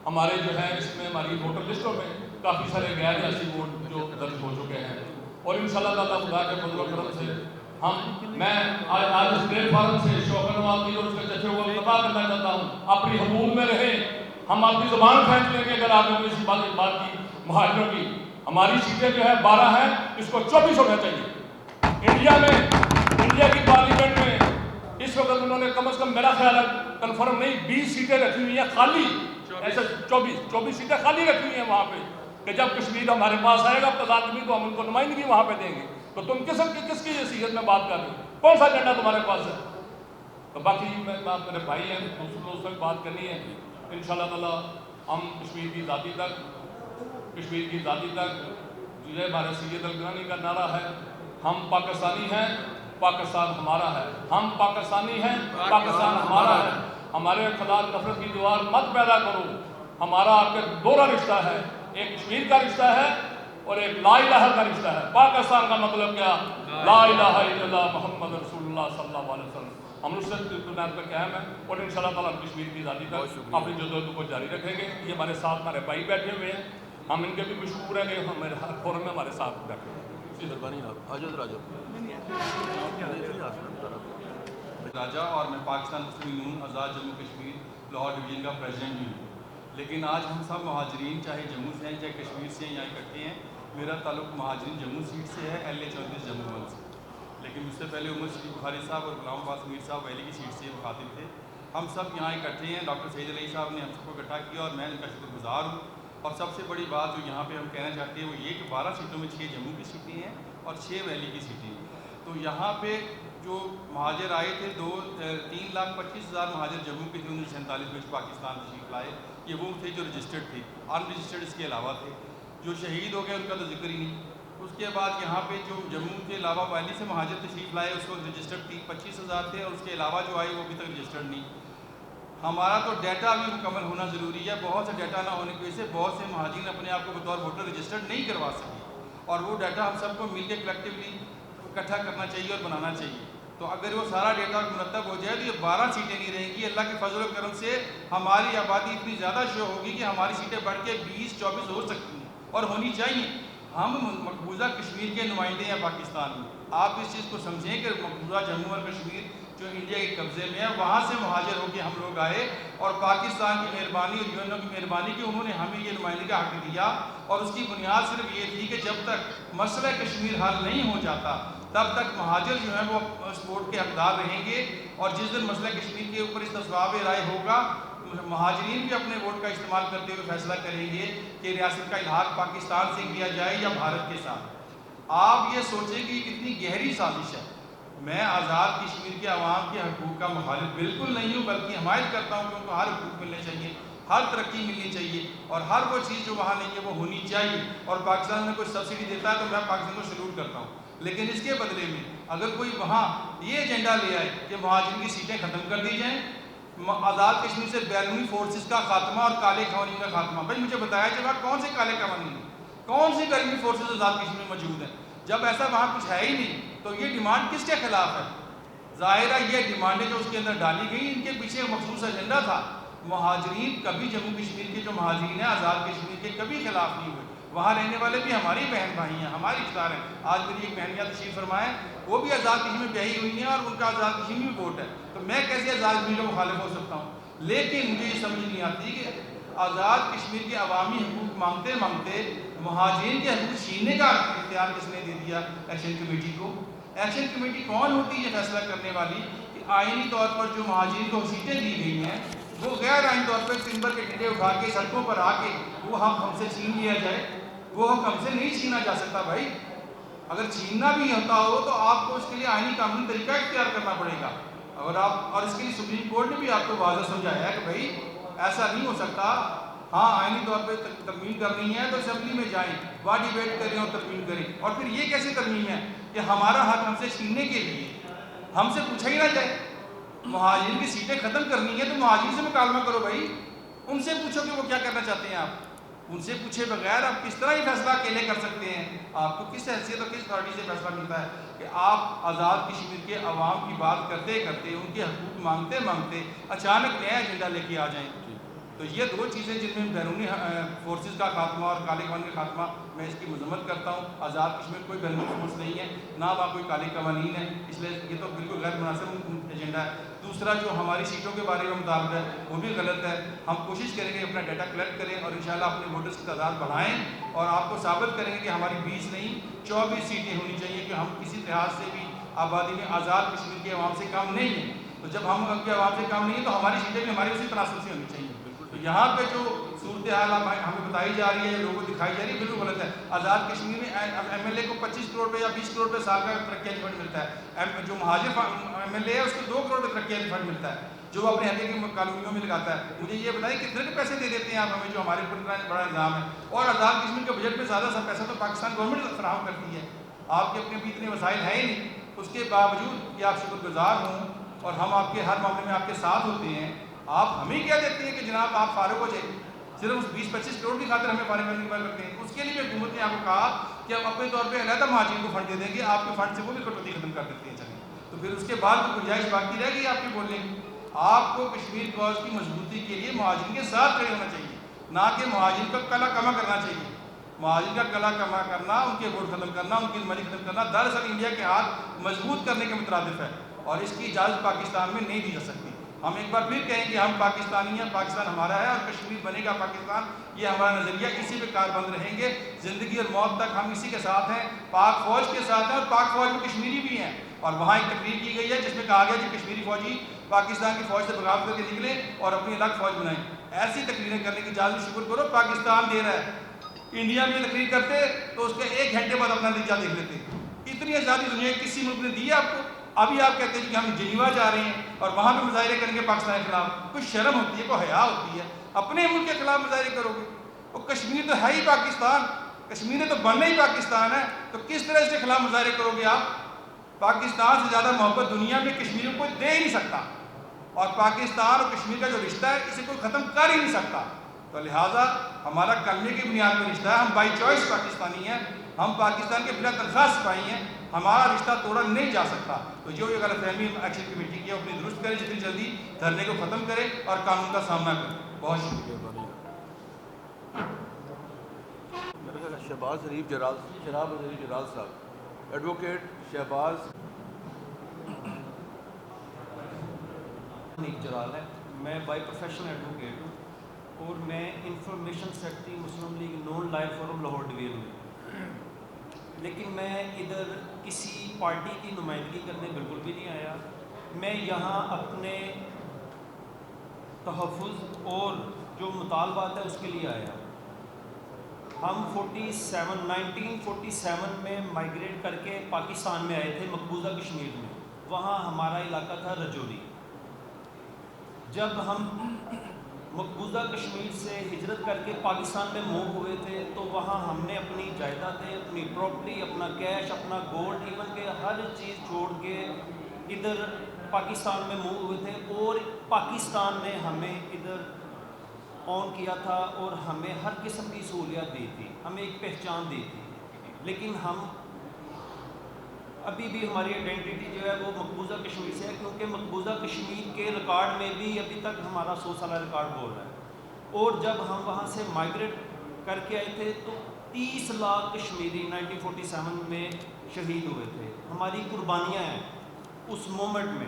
ہمارے جو ہے اس میں ہماری ووٹر لسٹوں میں کافی سارے غیر ریاسی ووٹ جو درج ہو چکے ہیں. اور انشاءاللہ تعالیٰ خدا کے فضل و کرم سے میں آج اس پلیٹ فارم سے شوکت نواز میر اور اس کے چچے کو انتباہ کرنا چاہتا ہوں، اپنی حدود میں رہیں. ہم اپنی زبان کھینچ لیں گے اگر آپ نے اسی بات کی مہاجروں کی. ہماری سیٹیں جو ہے 12 ہیں، اس کو 24 ہونا چاہیے. انڈیا کی پارلیمنٹ میں اس وقت انہوں نے کم از کم میرا خیال ہے کنفرم نہیں 20 سیٹیں رکھی ہوئی ہیں خالی، ایسے 24 سیٹیں خالی رکھی ہوئی ہیں وہاں پہ کہ جب کشمیر ہمارے پاس آئے گا تضادمی تو ہم ان کو نمائندگی وہاں پہ دیں گے. تو تم کس کی حیثیت میں بات کر رہے ہو؟ کون سا ایجنڈا تمہارے پاس ہے؟ تو باقی میرے بھائی ہیں، دوسروں سے بات کرنی ہے. انشاءاللہ تعالیٰ ہم کشمیر کی آزادی تک یہ ہمارے سید الگرانی کا نعرہ ہے، ہم پاکستانی ہیں، پاکستان ہمارا ہے. ہم پاکستانی ہیں، پاکستان ہمارا ہے. ہمارے خلاف نفرت کی دیوار مت پیدا کرو. ہمارا آپ کے دوہرا رشتہ ہے، ایک کشمیر کا رشتہ ہے اور ایک لا الہ کا رشتہ ہے. پاکستان کا مطلب کیا؟ لا الہ الا اللہ محمد رسول اللہ صلی اللہ علیہ وسلم. ہم اس سے بنیاد پر قائم ہیں اور انشاءاللہ تعالیٰ کشمیر کی آزادی تک اپنی جدوجہد کو جاری رکھیں گے. یہ ہمارے ساتھ ہمارے بھائی بیٹھے ہوئے ہیں، ہم ان کے بھی مشکور ہیں کہ ہمارے ہر فورم میں ہمارے ساتھ بیٹھے ہیں. راجہ اور میں پاکستان مسلم یونین آزاد جموں کشمیر لاہور ڈویژن کا پریزیڈنٹ بھی ہوں. لیکن آج ہم سب مہاجرین چاہے جموں سے ہیں چاہے کشمیر سے ہیں یہاں اکٹھے ہیں. میرا تعلق مہاجرین جموں سیٹ سے ہے، LA 34 جموں 1 سے. لیکن مجھ سے پہلے عمر شریف بخاری صاحب اور غلام عباس میر صاحب ویلی کی سیٹ سے مخاطب تھے. ہم سب یہاں اکٹھے ہیں. ڈاکٹر سعید علی صاحب نے ہم سب کو اکٹھا کیا اور میں ان کا شکر گزار ہوں. اور سب سے بڑی بات جو یہاں پہ ہم کہنا چاہتے ہیں وہ یہ کہ 12 سیٹوں میں 6 جموں کی سیٹیں ہیں اور 6 ویلی کی سیٹیں ہیں. تو یہاں پہ جو مہاجر آئے تھے 3,25,000 مہاجر جموں کے تھے 1947 میں پاکستان تشریف لائے. یہ وہ تھے جو رجسٹرڈ تھے، ان رجسٹرڈ اس کے علاوہ تھے. جو شہید ہو گئے ان کا تو ذکر ہی نہیں. اس کے بعد یہاں پہ جو جموں کے علاوہ ویلی سے مہاجر تشریف لائے اس وقت رجسٹرڈ 25,000 تھے اور اس کے علاوہ جو آئے وہ ابھی تک رجسٹرڈ نہیں. ہمارا تو ڈیٹا بھی مکمل ہونا ضروری ہے. بہت سے ڈیٹا نہ ہونے کی وجہ سے بہت سے مہاجرین اپنے آپ کو بطور ووٹر رجسٹرڈ نہیں کروا سکے اور وہ ڈیٹا ہم سب کو مل کے کلیکٹیولی اکٹھا کرنا چاہیے اور بنانا چاہیے. تو اگر وہ سارا ڈیٹا مرتب ہو جائے تو یہ 12 سیٹیں نہیں رہیں گی. اللہ کے فضل و کرم سے ہماری آبادی اتنی زیادہ شو ہوگی کہ ہماری سیٹیں بڑھ کے 20-24 ہو سکتی ہیں اور ہونی چاہیے. ہم مقبوضہ کشمیر کے نمائندے ہیں پاکستان میں. آپ اس چیز کو سمجھیں کہ مقبوضہ جموں اور کشمیر جو انڈیا کے قبضے میں ہے وہاں سے مہاجر ہو کے ہم لوگ آئے اور پاکستان کی مہربانی اور UNO کی مہربانی کہ انہوں نے ہمیں یہ نمائندگی کا حق دیا. اور اس کی بنیاد صرف یہ تھی کہ جب تک مسئلہ کشمیر حل نہیں ہو جاتا تب تک مہاجر جو ہیں وہ اس ووٹ کے حقدار رہیں گے. اور جس دن مسئلہ کشمیر کے اوپر استصواب رائے ہوگا مہاجرین بھی اپنے ووٹ کا استعمال کرتے ہوئے فیصلہ کریں گے کہ ریاست کا الحاق پاکستان سے کیا جائے یا بھارت کے ساتھ. آپ یہ سوچیں کہ کتنی گہری سازش ہے. میں آزاد کشمیر کے عوام کے حقوق کا مخالف بالکل نہیں ہوں بلکہ حمایت کرتا ہوں کہ ان کو ہر حقوق ملنے چاہیے، ہر ترقی ملنی چاہیے اور ہر وہ چیز جو وہاں نہیں ہے وہ ہونی چاہیے. اور پاکستان میں کوئی سبسڈی دیتا ہے تو میں پاکستان کو سلوٹ کرتا ہوں. لیکن اس کے بدلے میں اگر کوئی وہاں یہ ایجنڈا لے آئے کہ مہاجرین کی سیٹیں ختم کر دی جائیں، آزاد کشمیر سے بیرونی فورسز کا خاتمہ اور کالے قوانین کا خاتمہ. بھائی مجھے بتایا جائے کون سے کالے قوانین ہیں، کون سی بیرونی فورسز آزاد کشمیر میں موجود ہیں؟ جب ایسا وہاں کچھ ہے ہی نہیں تو یہ ڈیمانڈ کس کے خلاف ہے؟ ظاہرہ یہ ڈیمانڈیں جو اس کے اندر ڈالی گئی ان کے پیچھے مخصوص ایجنڈا تھا. مہاجرین کبھی جموں کشمیر کے جو مہاجرین ہیں آزاد کشمیر کے کبھی خلاف نہیں ہوئے. وہاں رہنے والے بھی ہماری بہن بھائی ہیں، ہماری رشتہ دار ہیں. آج میری ایک بہن یہاں تشریف فرمائے، وہ بھی آزاد کشمیر میں بیاہی ہوئی ہیں اور ان کا آزاد کشمیر میں ووٹ ہے. تو میں کیسے آزاد کشمیر کا مخالف ہو سکتا ہوں؟ لیکن مجھے یہ سمجھ نہیں آتی کہ آزاد کشمیر کے عوامی حقوق مانگتے مانگتے مہاجرین کے حقوق چھیننے کا اختیار کس نے دے دیا ایکشن کمیٹی کو؟ ایکشن کمیٹی کون ہوتی ہے فیصلہ کرنے والی کہ آئینی طور پر جو مہاجرین کو سیٹیں دی گئی ہیں وہ غیر آئینی طور پر ٹمبر کے ڈنڈے اٹھا کے سڑکوں پر آ کے وہ حق ہم سے چھین لیا جائے؟ وہ حق ہم سے نہیں چھینا جا سکتا بھائی. اگر چھیننا بھی ہوتا ہو تو آپ کو اس کے لیے آئینی قانونی طریقہ اختیار کرنا پڑے گا. اگر آپ اور اس کے لیے سپریم کورٹ نے بھی آپ کو واضح سمجھایا ہے کہ بھائی ایسا نہیں ہو سکتا. ہاں آئینی طور پہ ترمیم کرنی ہے تو اسمبلی میں جائیں، وہاں ڈیبیٹ کریں اور ترمیم کریں. اور پھر یہ کیسی ترمیم ہے کہ ہمارا حق ہم سے چھیننے کے لیے ہم سے پوچھا ہی نہ جائے؟ مہاجرین کی سیٹیں ختم کرنی ہے تو مہاجرین سے مکالمہ کرو بھائی، ان سے پوچھو کہ وہ کیا کرنا چاہتے ہیں. آپ ان سے پوچھے بغیر آپ کس طرح یہ فیصلہ اکیلے کر سکتے ہیں؟ آپ کو کس حیثیت اور کس اتھارٹی سے فیصلہ ملتا ہے کہ آپ آزاد کشمیر کے عوام کی بات کرتے کرتے ان کے حقوق مانگتے مانگتے اچانک نیا ایجنڈا لے کے آ جائیں؟ تو یہ دو چیزیں جن میں بیرونی فورسز کا خاتمہ اور کالے قوانین کا خاتمہ، میں اس کی مذمت کرتا ہوں. آزاد کشمیر کوئی بیرونی فورس نہیں ہے، نہ وہاں کوئی کالے قوانین ہے، اس لیے یہ تو بالکل غیر مناسب ایجنڈا ہے. دوسرا جو ہماری سیٹوں کے بارے میں مطالبہ ہے وہ بھی غلط ہے. ہم کوشش کریں گے اپنا ڈیٹا کلیکٹ کریں اور انشاءاللہ اپنے ووٹرز کی تعداد بڑھائیں اور آپ کو ثابت کریں گے کہ ہماری 20 نہیں 24 سیٹیں ہونی چاہیے کہ ہم کسی لحاظ سے بھی آبادی میں آزاد کشمیر کے عوام سے کم نہیں ہیں. تو جب ہم ان کے عوام سے کم نہیں ہیں تو ہماری سیٹیں بھی ہماری اسی تناسب سے ہونی چاہیے. تو یہاں پہ جو صورتحال ہمیں بتائی جا رہی ہے، لوگوں کو دکھائی جا رہی ہے، بالکل غلط ہے. آزاد کشمیر میں ایم ایل اے کو 25 کروڑ روپے یا 20 کروڑ روپے سال کا ترقیاتی فنڈ ملتا ہے. جو مہاجر ایم ایل اے ہے اس کو 2 کروڑ روپے ترقیاتی فنڈ ملتا ہے جو اپنے حلقے کی کالونیوں میں لگاتا ہے. مجھے یہ بتائیں کتنے کے پیسے دے دیتے ہیں آپ ہمیں جو ہمارے اوپر بڑا الزام ہے؟ اور آزاد کشمیر کے بجٹ میں زیادہ سا پیسہ تو پاکستان گورنمنٹ فراہم کرتی ہے. آپ کے اپنے بھی اتنے وسائل ہیں ہی نہیں. اس کے باوجود کہ آپ شکر گزار ہوں اور ہم آپ کے ہر معاملے میں آپ کے ساتھ ہوتے ہیں، آپ ہمیں کیا دیتے ہیں کہ جناب آپ فارغ ہو جائیں؟ صرف اس 20-25 کروڑ کی خاطر ہمیں فارغ کرنے کی بات کرتے ہیں. اس کے لیے حکومت نے آپ کو کہا کہ ہم اپنے طور پہ علیحدہ مہاجرین کو فنڈ دے دیں گے، آپ کے فنڈ سے وہ بھی کٹوتی ختم کر دیتے ہیں. چلیں تو پھر اس کے بعد کوئی گنجائش باقی رہ گئی آپ کی بولنے کی؟ آپ کو کشمیر کاز کی مضبوطی کے لیے مہاجرین کے ساتھ کھڑے ہونا چاہیے، نہ کہ مہاجرین کا کلا کما کرنا چاہیے. مہاجرین کا کلا کما کرنا، ان کے ووٹ ختم کرنا، ان کی منی ختم کرنا دراصل انڈیا کے ہاتھ مضبوط کرنے کے مترادف ہے اور اس کی اجازت پاکستان میں نہیں دی جا سکتی. ہم ایک بار پھر کہیں کہ ہم پاکستانی ہیں، پاکستان ہمارا ہے اور کشمیر بنے گا پاکستان. یہ ہمارا نظریہ، اسی پہ کاربند رہیں گے زندگی اور موت تک. ہم اسی کے ساتھ ہیں، پاک فوج کے ساتھ ہیں اور پاک فوج میں کشمیری بھی ہیں. اور وہاں ایک تقریر کی گئی ہے جس میں کہا گیا کہ کشمیری فوجی پاکستان کی فوج سے بغاوت کر کے نکلیں اور اپنی الگ فوج بنائیں. ایسی تقریریں کرنے کی اجازت شکر کرو پاکستان دے رہا ہے. انڈیا میں تقریر کرتے تو اس کے 1 گھنٹے بعد اپنا نتیجہ دیکھ لیتے. اتنی آزادی دنیا کسی ملک نے دی ہے آپ کو؟ ابھی آپ کہتے ہیں کہ ہم جنیوا جا رہے ہیں اور وہاں پہ مظاہرے کریں گے پاکستان کے خلاف. کوئی شرم ہوتی ہے، کوئی حیا ہوتی ہے؟ اپنے ملک کے خلاف مظاہرے کرو گے؟ وہ کشمیر تو ہے ہی پاکستان، کشمیر نے تو بننا ہی پاکستان ہے. تو کس طرح اس کے خلاف مظاہرے کرو گے آپ؟ پاکستان سے زیادہ محبت دنیا میں کشمیر کو کوئی دے ہی نہیں سکتا اور پاکستان اور کشمیر کا جو رشتہ ہے اسے کوئی ختم کر ہی نہیں سکتا. تو لہٰذا ہمارا کلمے کی بنیاد پر رشتہ ہے. ہم بائی چوائس پاکستانی ہیں، ہم پاکستان کے بلا تنخواہ سپاہی ہیں. ہمارا رشتہ توڑا نہیں جا سکتا. تو جو یہ غلط فہمی ایکشن کمیٹی کی ہے اپنی درست کرے، جتنی جلدی دھرنے کو ختم کرے اور قانون کا سامنا کرے. بہت شکریہ. میرا خیال ہے شہباز شریف جلال صاحب، ایڈوکیٹ شہباز جلال ہے. میں بائی پروفیشنل ایڈوکیٹ ہوں اور میں انفارمیشن سیکرٹری مسلم لیگ نون لائر فورم لاہور ڈویژن میں. لیکن میں ادھر کسی پارٹی کی نمائندگی کرنے بالکل بھی نہیں آیا. میں یہاں اپنے تحفظ اور جو مطالبات ہے اس کے لیے آیا. ہم 1947 میں مائیگریٹ کر کے پاکستان میں آئے تھے، مقبوضہ کشمیر میں. وہاں ہمارا علاقہ تھا رجوری. جب ہم مقبوضہ کشمیر سے ہجرت کر کے پاکستان میں موو ہوئے تھے تو وہاں ہم نے اپنی جائیدادیں، اپنی پراپرٹی، اپنا کیش، اپنا گولڈ، ایون کہ ہر چیز چھوڑ کے ادھر پاکستان میں موو ہوئے تھے اور پاکستان نے ہمیں ادھر آن کیا تھا اور ہمیں ہر قسم کی سہولیات دی تھی، ہمیں ایک پہچان دی تھی. لیکن ہم ابھی بھی ہماری آئیڈینٹی جو ہے وہ مقبوضہ کشمیر سے ہے، کیونکہ مقبوضہ کشمیر کے ریکارڈ میں بھی ابھی تک ہمارا 100 سالہ ریکارڈ بول رہا ہے. اور جب ہم وہاں سے مائیگریٹ کر کے آئے تھے تو 30 لاکھ کشمیری 1947 میں شہید ہوئے تھے. ہماری قربانیاں ہیں اس مومنٹ میں.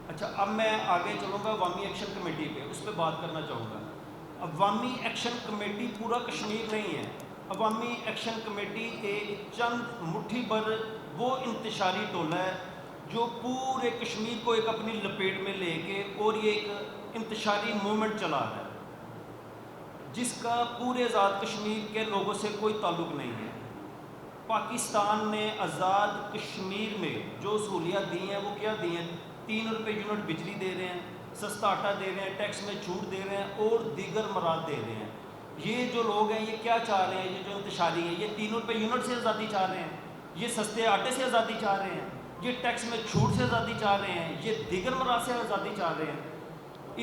اچھا اب میں آگے چلوں گا عوامی ایکشن کمیٹی پہ, اس پہ بات کرنا چاہوں گا. عوامی ایکشن کمیٹی پورا کشمیر نہیں ہے. عوامی ایکشن کمیٹی ایک چند مٹھی بھر وہ انتشاری ٹولہ ہے جو پورے کشمیر کو ایک اپنی لپیٹ میں لے کے اور یہ ایک انتشاری موومنٹ چلا رہا ہے جس کا پورے آزاد کشمیر کے لوگوں سے کوئی تعلق نہیں ہے. پاکستان نے آزاد کشمیر میں جو سہولیات دی ہیں وہ کیا دی ہیں؟ 3 روپے یونٹ بجلی دے رہے ہیں, سستا آٹا دے رہے ہیں, ٹیکس میں چھوٹ دے رہے ہیں اور دیگر مراد دے رہے ہیں. یہ جو لوگ ہیں یہ کیا چاہ رہے ہیں؟ یہ جو انتشاری ہیں یہ 3 روپے یونٹ سے آزادی چاہ رہے ہیں, یہ سستے آٹے سے آزادی چاہ رہے ہیں, یہ ٹیکس میں چھوٹ سے آزادی چاہ رہے ہیں, یہ دیگر مراد سے آزادی چاہ رہے ہیں.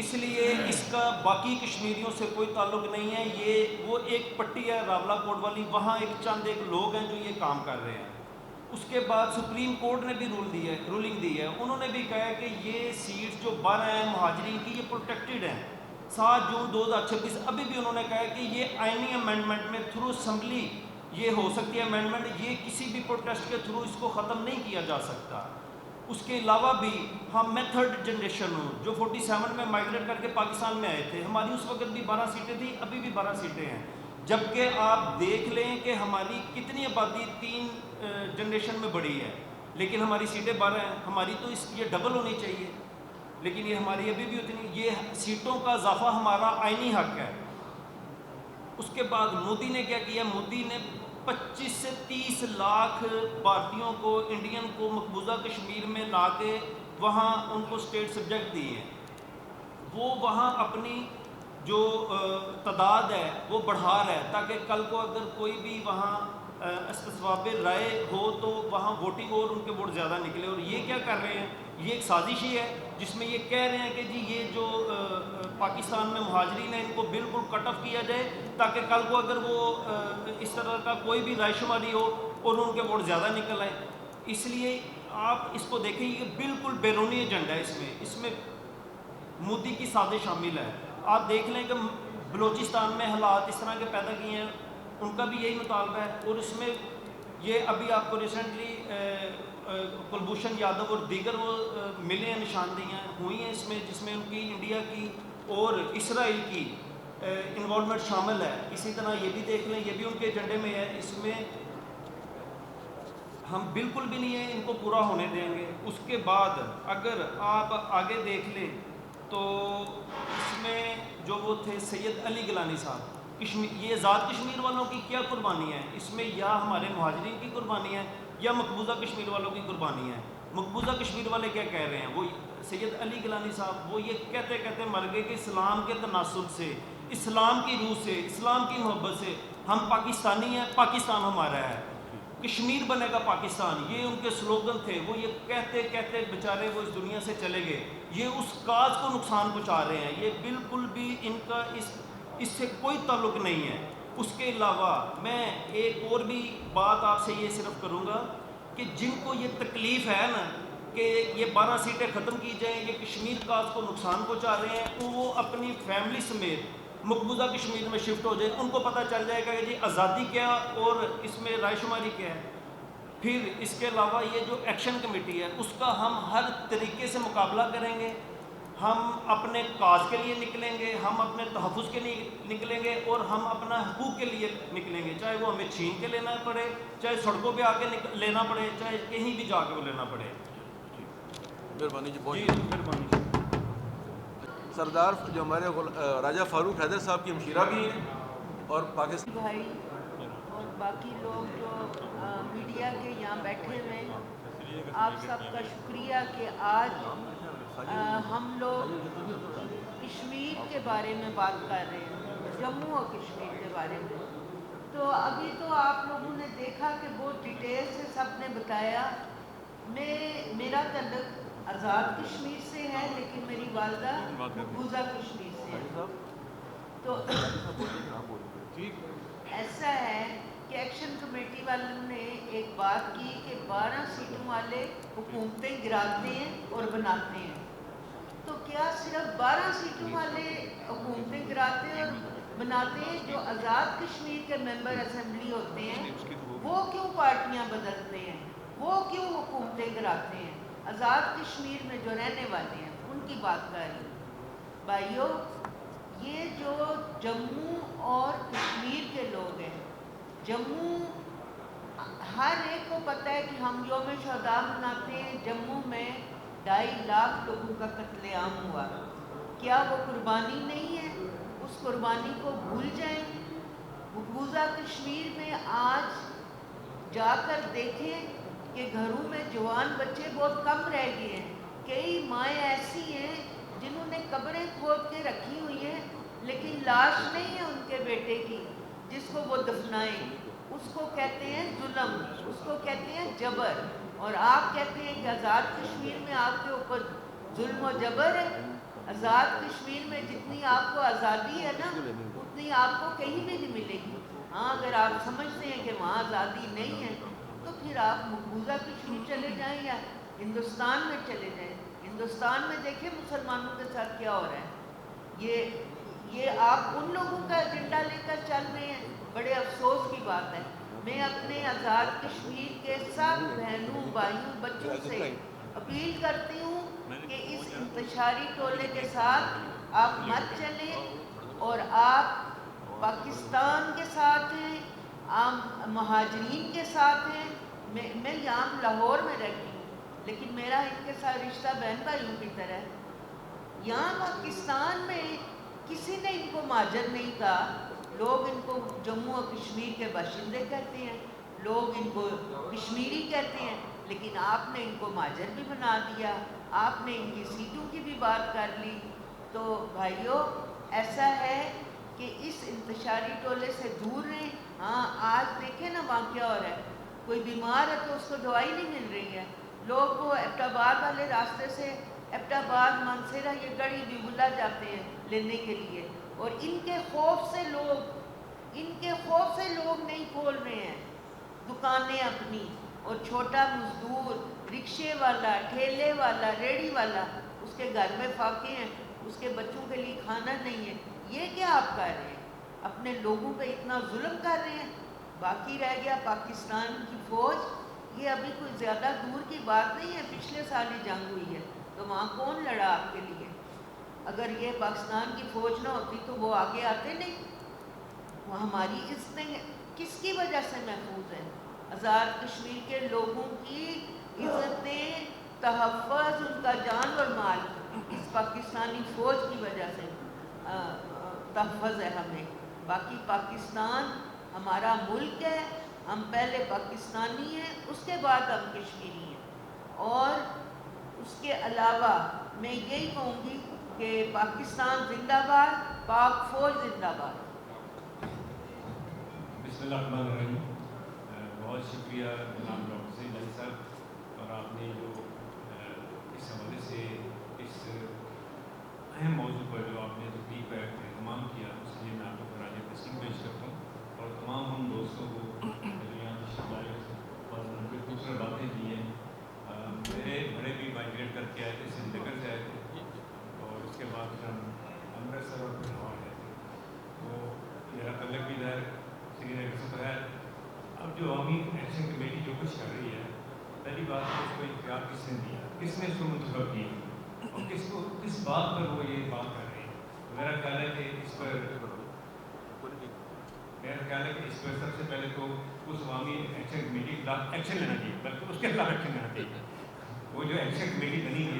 اس لیے اس کا باقی کشمیریوں سے کوئی تعلق نہیں ہے. یہ وہ ایک پٹی ہے راولہ کوٹ والی, وہاں ایک لوگ ہیں جو یہ کام کر رہے ہیں. اس کے بعد سپریم کورٹ نے بھی رولنگ دی ہے. انہوں نے بھی کہا ہے کہ یہ سیٹس جو 12 ہیں مہاجرین کی یہ پروٹیکٹڈ ہیں. 7 جون 2026 ابھی بھی انہوں نے کہا ہے کہ یہ آئینی امینڈمنٹ میں تھرو اسمبلی یہ ہو سکتی ہے امینڈمنٹ, یہ کسی بھی پروٹیسٹ کے تھرو اس کو ختم نہیں کیا جا سکتا. اس کے علاوہ بھی میں 3rd جنریشن ہوں جو 47 میں مائگریٹ کر کے پاکستان میں آئے تھے. ہماری اس وقت بھی 12 سیٹیں تھیں, ابھی بھی 12 سیٹیں ہیں. جبکہ آپ دیکھ لیں کہ ہماری کتنی آبادی 3 جنریشن میں بڑھی ہے لیکن ہماری سیٹیں 12 ہیں. ہماری تو یہ ڈبل ہونی چاہیے لیکن یہ ہماری ابھی بھی اتنی. یہ سیٹوں کا اضافہ ہمارا آئینی حق ہے. اس کے بعد مودی نے کیا کیا؟ مودی نے 25 سے 30 لاکھ بھارتیوں کو, انڈین کو مقبوضہ کشمیر میں لا کے وہاں ان کو اسٹیٹ سبجیکٹ دی ہے. وہ وہاں اپنی جو تعداد ہے وہ بڑھا رہا ہے تاکہ کل کو اگر کوئی بھی وہاں استصواب رائے ہو تو وہاں ووٹنگ اور ان کے ووٹ زیادہ نکلے. اور یہ کیا کر رہے ہیں؟ یہ ایک سازش ہی ہے جس میں یہ کہہ رہے ہیں کہ جی یہ جو پاکستان میں مہاجرین ہیں ان کو بالکل کٹ آف کیا جائے تاکہ کل کو اگر وہ اس طرح کا کوئی بھی رائے شماری ہو اور ان کے ووٹ زیادہ نکل آئے. اس لیے آپ اس کو دیکھیں یہ بالکل بیرونی ایجنڈا ہے. اس میں مودی کی سازش شامل ہے. آپ دیکھ لیں کہ بلوچستان میں حالات اس طرح کے پیدا کیے ہیں, ان کا بھی یہی مطالبہ ہے. اور اس میں یہ ابھی آپ کو ریسنٹلی کلبھوشن یادو اور دیگر وہ ملے ہیں, نشاندہیاں ہوئی ہیں اس میں جس میں ان کی انڈیا کی اور اسرائیل کی انوالومنٹ شامل ہے. اسی طرح یہ بھی دیکھ لیں, یہ بھی ان کے ایجنڈے میں ہے. اس میں ہم بالکل بھی نہیں ہیں ان کو پورا ہونے دیں گے. اس کے بعد اگر آپ آگے دیکھ لیں تو اس میں جو وہ تھے سید علی گیلانی صاحب, یہ آزاد کشمیر والوں کی کیا قربانی ہے؟ اس میں یا ہمارے مہاجرین کی قربانی ہے یا مقبوضہ کشمیر والوں کی قربانی ہے. مقبوضہ کشمیر والے کیا کہہ رہے ہیں؟ وہ سید علی گیلانی صاحب وہ یہ کہتے کہتے مر گئے کہ اسلام کے تناسب سے, اسلام کی روح سے, اسلام کی محبت سے ہم پاکستانی ہیں, پاکستان ہمارا ہے, کشمیر بنے گا پاکستان. یہ ان کے سلوگن تھے. وہ یہ کہتے کہتے بیچارے وہ اس دنیا سے چلے گئے. یہ اس کاز کو نقصان پہنچا رہے ہیں. یہ بالکل بھی ان کا اس سے کوئی تعلق نہیں ہے. اس کے علاوہ میں ایک اور بھی بات آپ سے یہ صرف کروں گا کہ جن کو یہ تکلیف ہے نا کہ یہ 12 سیٹیں ختم کی جائیں, یہ کشمیر کاز کو نقصان پہنچا رہے ہیں, وہ اپنی فیملی سمیت مقبوضہ کشمیر میں شفٹ ہو جائے. ان کو پتہ چل جائے گا کہ جی آزادی کیا اور اس میں رائے شماری کیا ہے. پھر اس کے علاوہ یہ جو ایکشن کمیٹی ہے اس کا ہم ہر طریقے سے مقابلہ کریں گے. ہم اپنے کاز کے لیے نکلیں گے, ہم اپنے تحفظ کے لیے نکلیں گے اور ہم اپنا حقوق کے لیے نکلیں گے, چاہے وہ ہمیں چھین کے لینا پڑے, چاہے سڑکوں پہ آ کے لینا پڑے, چاہے کہیں بھی جا کے وہ لینا پڑے. مہربانی جی, بہت جی مہربانی. سردار جو ہمارے راجہ فاروق حیدر صاحب کی ہمشیرہ بھی ہیں اور پاکستان بھائی اور باقی لوگ جو میڈیا کے یہاں بیٹھے ہوئے ہیں, آپ سب کا شکریہ کہ آج ہم لوگ کشمیر کے بارے میں بات کر رہے ہیں, جموں اور کشمیر کے بارے میں. تو ابھی تو آپ لوگوں نے دیکھا کہ بہت ڈیٹیل سے سب نے بتایا. میرا تعلق آزاد کشمیر سے ہے لیکن میری والدہ مقبوضہ کشمیر سے ہے. تو ایسا ہے کہ ایکشن کمیٹی والوں نے ایک بات کی کہ 12 سیٹوں والے حکومتیں گراتے ہیں اور بناتے ہیں. تو کیا صرف 12 سیٹوں والے حکومتیں گراتے ہیں اور بناتے ہیں جو آزاد کشمیر کے ممبر اسمبلی ہوتے ہیں وہ کیوں پارٹیاں بدلتے ہیں, وہ کیوں حکومتیں کراتے ہیں. آزاد کشمیر میں جو رہنے والے ہیں ان کی بات کر رہی ہوں. بھائیوں, یہ جو جموں اور کشمیر کے لوگ ہیں, جموں ہر ایک کو پتہ ہے کہ ہم یوم شہداء مناتے ہیں. جموں میں 2.5 لاکھ لوگوں کا قتل عام ہوا. کیا وہ قربانی نہیں ہے؟ اس قربانی کو بھول جائیں. مقبوضہ کشمیر میں آج جا کر دیکھیں کہ گھروں میں جوان بچے بہت کم رہ گئے ہیں. کئی مائیں ایسی ہیں جنہوں نے قبریں کھود کے رکھی ہوئی ہیں لیکن لاش نہیں ہے ان کے بیٹے کی جس کو وہ دفنائیں. اس کو کہتے ہیں ظلم, اس کو کہتے ہیں جبر. اور آپ کہتے ہیں کہ آزاد کشمیر میں آپ کے اوپر ظلم و جبر ہے. آزاد کشمیر میں جتنی آپ کو آزادی ہے نا اتنی آپ کو کہیں بھی نہیں ملے گی. ہاں, اگر آپ سمجھتے ہیں کہ وہاں آزادی نہیں ہے تو پھر آپ مقبوضہ کشمیر چلے جائیں یا ہندوستان میں چلے جائیں. ہندوستان میں دیکھیں مسلمانوں کے ساتھ کیا ہو رہا ہے. یہ آپ ان لوگوں کا ایجنڈا لے کر چل رہے ہیں. بڑے افسوس کی بات ہے. میں اپنے آزاد کشمیر کے سب بہنوں بھائیوں بچوں سے اپیل کرتی ہوں کہ اس انتشاری ٹولے کے ساتھ آپ مت چلیں اور آپ پاکستان کے ساتھ ہیں, آپ مہاجرین کے ساتھ ہیں. میں یہاں لاہور میں رہتی ہوں لیکن میرا ان کے ساتھ رشتہ بہن بھائیوں کی طرح ہے. یہاں پاکستان میں کسی نے ان کو مہاجر نہیں کہا. لوگ ان کو جموں اور کشمیر کے باشندے کہتے ہیں, لوگ ان کو کشمیری کہتے ہیں, لیکن آپ نے ان کو مہاجر بھی بنا دیا. آپ نے ان کی سیٹوں کی بھی بات کر لی. تو بھائیوں, ایسا ہے کہ اس انتشاری ٹولے سے دور رہیں. ہاں, آج دیکھیں نا وہاں کیا ہو رہا ہے. کوئی بیمار ہے تو اس کو دوائی نہیں مل رہی ہے. لوگ وہ ایبٹ آباد والے راستے سے ایبٹ آباد, مانسیرا, یہ گڑھی بیبلا جاتے ہیں لینے کے لیے, اور ان کے خوف سے لوگ نہیں کھول رہے ہیں دکانیں اپنی. اور چھوٹا مزدور, رکشے والا, ٹھیلے والا, ریڑھی والا, اس کے گھر میں فاقے ہیں, اس کے بچوں کے لیے کھانا نہیں ہے. یہ کیا آپ کر رہے ہیں؟ اپنے لوگوں پہ اتنا ظلم کر رہے ہیں. باقی رہ گیا پاکستان کی فوج. یہ ابھی کوئی زیادہ دور کی بات نہیں ہے, پچھلے سال ہی جنگ ہوئی ہے تو وہاں کون لڑا آپ کے لیے؟ اگر یہ پاکستان کی فوج نہ ہوتی تو وہ آگے آتے نہیں. وہ ہماری عزتیں کس کی وجہ سے محفوظ ہیں؟ آزاد کشمیر کے لوگوں کی عزتیں, تحفظ, ان کا جان اور مال اس پاکستانی فوج کی وجہ سے تحفظ ہے ہمیں. باقی پاکستان ہمارا ملک ہے, ہم پہلے پاکستانی ہیں, اس کے بعد ہم کشمیری ہیں. اور اس کے علاوہ میں یہی کہوں گی کہ پاکستان زندہ باد, پاک فوج زندہ باد. بسم اللہ الرحمن الرحیم. بہت شکریہ جناب ڈاکٹر سعید علی صاحب, اور آپ نے جو اس حوالے سے اس اہم موضوع پر جو آپ نے تقریب کا اہتمام کیا, اس لیے میں آپ کو خراج تحسین پیش کرتا ہوں. اور تمام ہم دوستوں کو جو یہاں تشریف لائے اور ان کی خوبصورت باتیں دی ہیں. میرے بڑے بھی مائگریٹ کر کے آئے تھے, سری نگر سے آئے تھے, اور اس کے بعد پھر ہم امرتسر اور پھر لاہور گئے تھے. تو میرا تعلق بھی ادھر سری نگر سے تو ہے. اب جو عوامی ایکشن کمیٹی جو کچھ کر رہی ہے, پہلی بات ہے اس کو اختیار کس نے دیا, کس نے اس کو منتخب کیا, اور کس بات پر وہ یہ بات کر رہے ہیں. میرا خیال ہے کہ اس پر سب سے پہلے تو اس عوامی ایکشن کمیٹی کے خلاف ایکشن لینا چاہیے, بلکہ اس کے خلاف ایکشن لینا چاہیے. وہ جو ایکشن کمیٹی بنی ہے,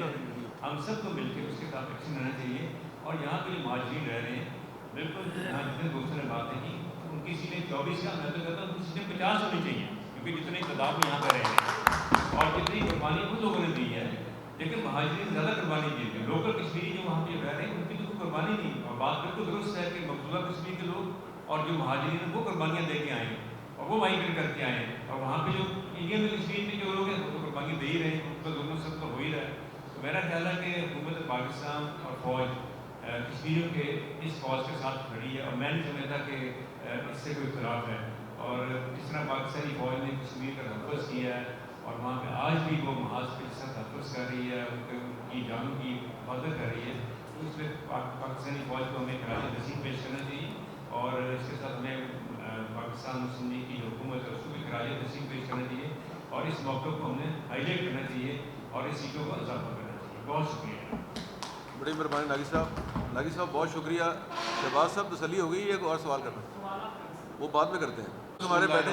ہم سب کو مل کے اس کے خلاف ایکشن لینا چاہیے. اور یہاں پہ جو مہاجرین رہ رہے ہیں, بالکل یہاں جتنے دوستوں نے باتیں کی, ان کی سیٹیں 24 کا, میں تو کہتا ہوں ان کی سیٹیں 50 ہونی چاہیے, کیونکہ جتنے تعداد میں یہاں پہ رہ رہے ہیں اور جتنی قربانی ان لوگوں نے دی ہے. لیکن مہاجرین زیادہ قربانی دی ہے. لوکل کشمیری جو وہاں پہ رہ رہے ہیں ان کی تو کوئی قربانی نہیں. اور بات بالکل درست ہے کہ مقبوضہ کشمیر کے لوگ اور جو مہاجرین ہیں وہ قربانیاں دے کے آئے ہیں, اور وہ مائگریٹ کر کے آئے ہیں. اور وہاں پہ جو انڈین کشمیر میں جو لوگ ہیں وہ تو قربانی دے ہی رہے ہیں, ان کا دونوں سب کا ہو ہی رہا ہے. تو میرا خیال ہے کہ حکومت پاکستان اور فوج کشمیریوں کے اس فوج کے ساتھ کھڑی ہے, اور میں نہیں سمجھتا کہ اس سے کوئی اختلاف ہے. اور جس طرح پاکستانی فوج نے کشمیر کا تحفظ کیا ہے, اور وہاں پہ آج بھی وہ محاذ پہ جس طرح تحفظ کر رہی ہے, ان کی جانوں کی حفاظت کر رہی ہے, تو اس پہ پاکستانی فوج کو ہمیں خراج تحسین پیش کرنا چاہیے. اور اس کے ساتھ میں پاکستان مسلم لیگ کی جو حکومت ہے اس کو بھی خراج تحسین پیش کرنا چاہیے اور اس موقع کو ہم نے ہائی لائٹ کرنا چاہیے اور اس سیٹوں کو اضافہ کرنا چاہیے. بہت شکریہ. بڑی مہربانی ناگی صاحب بہت شکریہ. شہباز صاحب تسلی ہو گئی. ایک اور سوال کرنا وہ بعد میں کرتے ہیں. ہمارے بیٹھے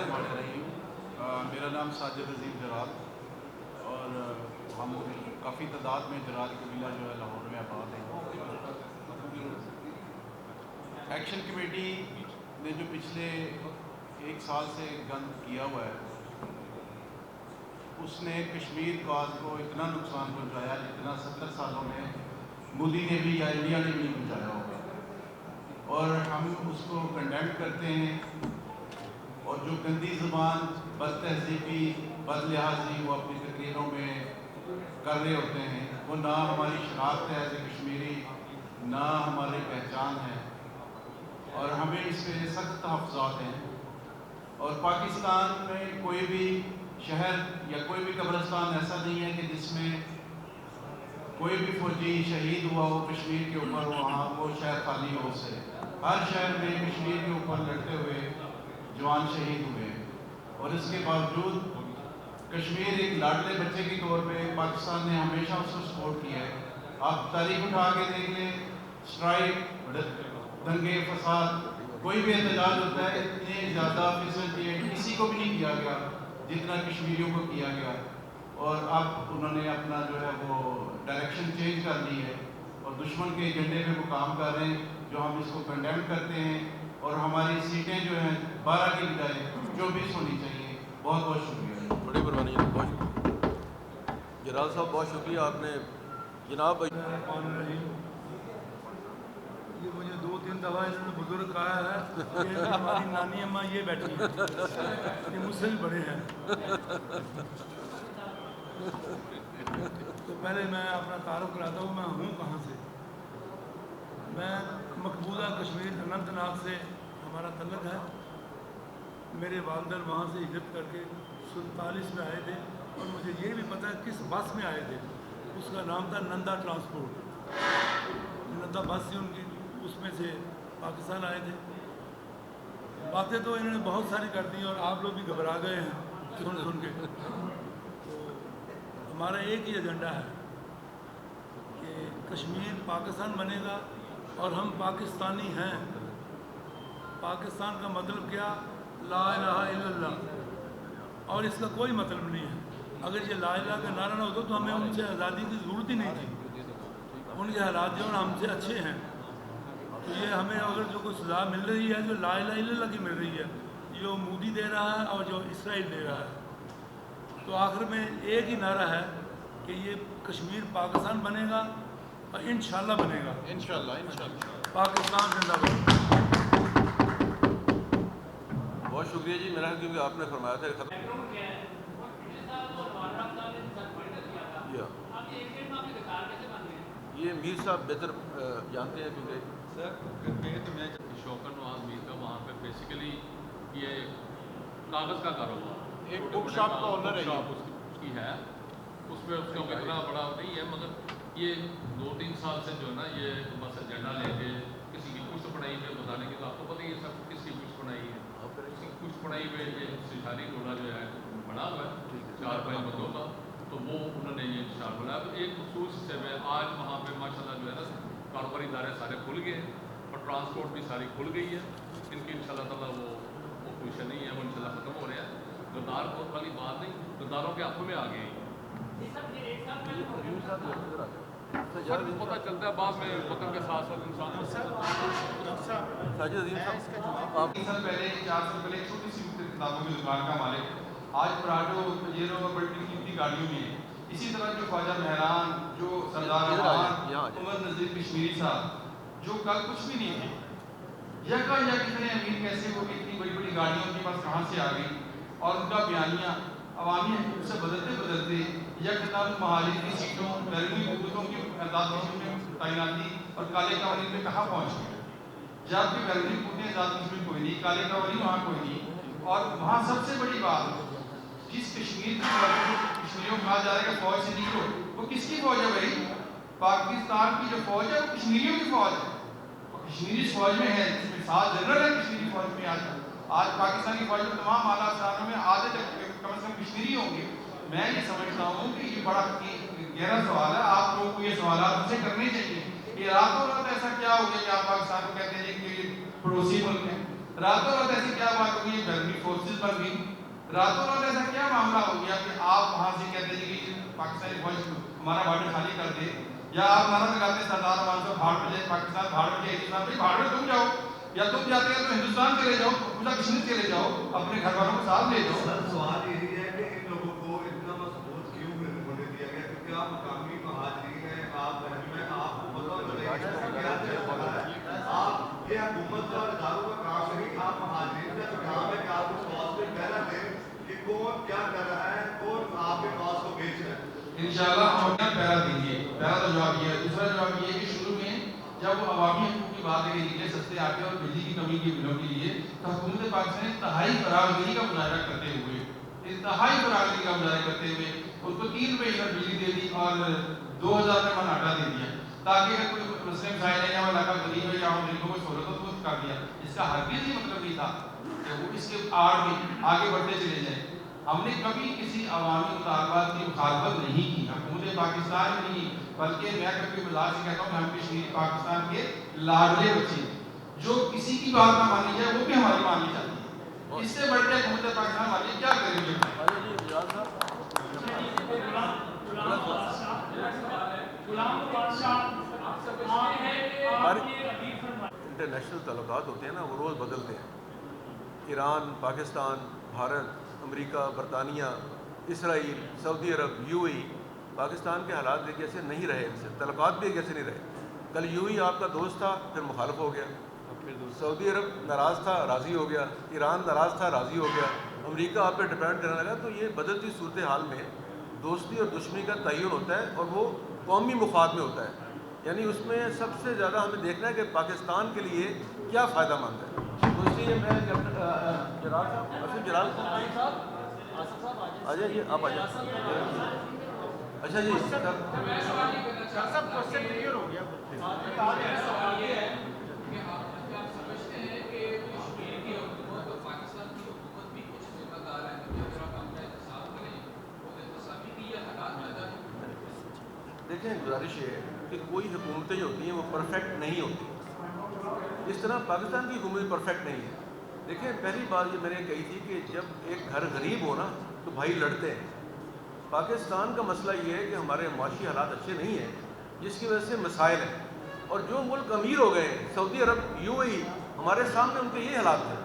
میرا نام ساجد عظیم جرال اور ہم کافی تعداد میں جرال قبیلہ جو ہے لاہور میں آباد ہیں. ایکشن کمیٹی نے جو پچھلے 1 سال سے گند کیا ہوا ہے اس نے کشمیر کاز کو اتنا نقصان پہنچایا جتنا 70 سالوں میں مودی نے بھی یا انڈیا نے بھی نہیں پہنچایا ہوگا, اور ہم اس کو کنڈیم کرتے ہیں. اور جو گندی زبان, بد تہذیبی, بد لحاظی وہ اپنی تقریروں میں کر رہے ہوتے ہیں, وہ نہ ہماری شناخت ہے ایز اے کشمیری, نہ ہماری پہچان ہے, اور ہمیں اس پہ سخت تحفظات ہیں. اور پاکستان میں کوئی بھی شہر یا کوئی بھی قبرستان ایسا نہیں ہے کہ جس میں کوئی بھی فوجی شہید ہوا ہو کشمیر کے اوپر, وہاں وہ شہر خالی ہو سے. ہر شہر میں کشمیر کے اوپر لڑتے ہوئے جوان شہید ہوئے ہیں, اور اس کے باوجود کشمیر ایک لاڈلے بچے کے طور پہ پاکستان نے ہمیشہ اس کو سپورٹ کیا ہے. آپ تاریخ اٹھا کے دیکھ لیں, اسٹرائک, دنگے, فساد, کوئی بھی احتجاج ہوتا ہے اتنے زیادہ فیصد کسی کو بھی نہیں کیا گیا جتنا کشمیریوں کو کیا گیا. اور اب انہوں نے اپنا جو ہے وہ ڈائریکشن چینج کر لی ہے اور دشمن کے ایجنڈے پہ وہ کام کر رہے ہیں, جو ہم اس کو کنڈیم کرتے ہیں. اور ہماری سیٹیں جو ہیں 12 کی بجائے 24 ہونی چاہیے. بہت بہت شکریہ. بڑی مہربانی جناب, بہت شکریہ. جلال صاحب بہت شکریہ. آپ نے جناب یہ مجھے 2-3 دفعہ انہوں نے بزرگ کہا ہے کہ ہماری نانی اماں یہ بیٹھی ہیں, یہ مجھ سے بھی بڑے ہیں. تو پہلے میں اپنا تعارف کراتا ہوں, میں ہوں کہاں سے. میں مقبوضہ کشمیر اننت ناگ سے ہمارا تعلق ہے. میرے والدین وہاں سے ہجرت کر کے 47 میں آئے تھے, اور مجھے یہ بھی پتہ ہے کس بس میں آئے تھے. اس کا نام تھا نندا ٹرانسپورٹ, نندا بس تھی ان کی, اس میں سے پاکستان آئے تھے. باتیں تو انہوں نے بہت ساری کر دی اور آپ لوگ بھی گھبرا گئے ہیں سن کے. تو ہمارا ایک ہی ایجنڈا ہے کہ کشمیر پاکستان بنے گا اور ہم پاکستانی ہیں. پاکستان کا مطلب کیا؟ لا الہ الا اللہ, اور اس کا کوئی مطلب نہیں ہے. اگر یہ لا الہ کا نعرہ نہ ہوتا تو ہمیں ان سے آزادی کی ضرورت ہی نہیں تھی. ان کے حالات جو ہم سے اچھے ہیں, تو یہ ہمیں اگر جو کچھ سزا مل رہی ہے جو لا الہ الا اللہ کی مل رہی ہے, جو مودی دے رہا ہے اور جو اسرائیل دے رہا ہے, تو آخر میں ایک ہی نعرہ ہے کہ یہ کشمیر پاکستان بنے گا اور انشاءاللہ بنے گا. انشاءاللہ پاکستان زندہ باد. بہت شکریہ جی. میرا کیونکہ آپ نے فرمایا تھا ختم یہ میر صاحب بہتر جانتے ہیں کیونکہ سر کہیں تو میں شوکر نواز میر کا وہاں پہ بیسیکلی یہ کاغذ کا کاروبار, ایک بک شاپ کا اونر ہے, شاپ اس کی ہے, اس میں اس کا اتنا بڑا نہیں ہے, مگر یہ 2-3 سال سے جو ہے نا یہ بس ایجنڈا لے کے کسی کی پشت پڑھائی پہ بتانے کی, تو آپ کو پتہ ہی ہے سب کس کی پشت پڑھائی ہے. اس کی پشت پڑھائی پہ یہ سشاری ٹولہ جو ہے بنا ہوا ہے 4-5 بندوں کا, تو وہ انہوں نے یہ اشار بنایا. ایک خصوص حصے میں آج وہاں پہ ماشاء اللہ جو ہے نا کاروباری ادارے سارے کھل گئے ہیں اور ٹرانسپورٹ بھی ساری کھل گئی ہے. ان کی انشاءاللہ تعالیٰ وہ پوزیشن نہیں ہے, وہ انشاءاللہ ختم ہو رہا ہے. غدار بہت والی بات نہیں, غداروں کے ہاتھوں میں آ گئے ہیں. پتہ چلتا ہے بعد میں وطن کے ساتھ ساتھ انسان. ساجد عظیم صاحب آپ 3 سال پہلے 4 سال پہلے چھوٹی سی کتابوں کی دکان کا مالک, آج پراڈو, پجیرو اور بڑی قیمتی گاڑیوں میں ہے. اسی طرح جو خواجہ مہران, جو سردار امان, عمر نذیر کشمیری صاحب, جو کل کچھ بھی نہیں تھے, یکا یک اتنے امیر کیسے ہو گئی, اتنی بڑی بڑی گاڑیوں ان کے پاس کہاں سے آ گئی, اور ان کا بیانیہ عوامی حقوق سے بدلتے بدلتے یکدم محالی کی سیٹوں, بیرونی حکومتوں کی آزاد میں تعیناتی اور کالے قوانین میں کہاں پہنچ گئے. جبکہ بیرونی حکومتیں آزاد میں کوئی نہیں, کالے قوانین وہاں کوئی نہیں. اور وہاں سب سے بڑی بات, جس کشمیر کشمیریوں کو کہا جا رہا ہے کہ فوج سے نکلو, وہ کس کی فوج ہے بھائی؟ پاکستان کی جو فوج ہے وہ کشمیریوں کی فوج ہے. کشمیری فوج میں ہے 7 جنرل ہیں کشمیری فوج میں. آج پاکستانی فوج میں تمام اعلیٰ افسرانوں میں آدھے کم از کم کشمیری ہوں گے. میں یہ سمجھتا ہوں کہ یہ بڑا گہرا سوال ہے. آپ لوگوں کو یہ سوالات مجھ سے کرنے چاہیے کہ راتوں رات ایسا کیا ہو گیا کہ آپ پاکستان کو کہتے ہیں کہ یہ پڑوسی ملک ہے. راتوں رات ایسی کیا بات ہو گئی گرمی فورسز بن گئی. راتوں رات ایسا کیا معاملہ ہو گیا کہ آپ وہاں سے کہتے ہیں کہ پاکستانی فوج ہمارا بارڈر خالی کر دے, یا آپ نعرہ لگاتے سردار امان صاحب بھاڑ میں جائے, پاکستان بھاڑ میں جائے, ہندوستان بھاڑ میں تم جاؤ, یا تم جاتے ہیں تو ہندوستان چلے جاؤ, پورا کشمیر چلے جاؤ, اپنے گھر والوں کو ساتھ لے جاؤ. سر سوال یہی ہے کہ ان لوگوں کو اتنا مضبوط کیوں ہونے دیا گیا, کیونکہ آپ مقامی مہاجرین ہیں, آپ بہن میں آپ کو پتہ چلے گا آپ یہ حکومت کا اداروں کا کام نہیں, آپ مہاجرین کا کام ہے کہ آپ اس کاز پہ پہلا دیں کہ کون کیا کر رہا ہے, کون آپ کے کاز کو بیچ رہا ہے. انشاءاللہ ہم اپنا پہلا دیجیے. پہلا تو جواب یہ ہے. دوسرا جواب یہ ہے کہ شروع میں جب وہ عوامی حقوق کی بات لے لیے سستے آٹے اور بجلی کی کمی کے بلوں کے لیے, تو حکومت پاکستان انتہائی فراغیری کا مظاہرہ کرتے ہوئے اس کو 3 روپے یونٹ بجلی دے دی اور 2000 کا من آٹا دے دیا, تاکہ اگر کوئی مسئلے مسائل ہے یا وہ علاقہ غریب ہے یا ہم غریبوں کو سہولت ہو تو کر دیا. اس کا ہرگز یہ مطلب نہیں تھا کہ وہ اس کے آڑ میں آگے بڑھتے چلے جائیں. ہم نے کبھی کسی عوامی مطالبات کی مخالفت نہیں کی, حکومت پاکستان نہیں, بلکہ میں کبھی مزاج سے کہتا ہوں کہ ہم کشمیر پاکستان کے لاڈلے بچے, جو کسی کی بات نہ مانی جائے وہ بھی ہماری مانی جاتی ہے. اس سے بڑھ کے حکومت پاکستان والی کیا کریں گے. انٹرنیشنل تعلقات ہوتے ہیں نا, وہ روز بدلتے ہیں. ایران, پاکستان, بھارت, امریکہ, برطانیہ, اسرائیل, سعودی عرب, یو اے ای, پاکستان کے حالات ایک جیسے نہیں رہے, ان سے تعلقات بھی ایک جیسے نہیں رہے. کل یو اے ای آپ کا دوست تھا, پھر مخالف ہو گیا. سعودی عرب ناراض تھا, راضی ہو گیا. ایران ناراض تھا, راضی ہو گیا. امریکہ آپ پہ ڈپینڈ کرنے لگا. تو یہ بدلتی صورتحال میں دوستی اور دشمنی کا تعین ہوتا ہے, اور وہ قومی مفاد میں ہوتا ہے. یعنی اس میں سب سے زیادہ ہمیں دیکھنا ہے کہ پاکستان کے لیے کیا فائدہ مند ہے. تو اس لیے میں جلال صاحب, جلال صاحب آ جائیے, آپ آ جائیں. اچھا جی دیکھیں, گزارش یہ ہے کہ کوئی حکومتیں جو ہوتی ہیں وہ پرفیکٹ نہیں ہوتی. اس طرح پاکستان کی حکومت پرفیکٹ نہیں ہے. دیکھیں, پہلی بات یہ میں نے کہی تھی کہ جب ایک گھر غریب ہو نا تو بھائی لڑتے ہیں. پاکستان کا مسئلہ یہ ہے کہ ہمارے معاشی حالات اچھے نہیں ہیں, جس کی وجہ سے مسائل ہیں. اور جو ملک امیر ہو گئے, سعودی عرب, یو اے ای, ہمارے سامنے ان کے یہ حالات ہیں.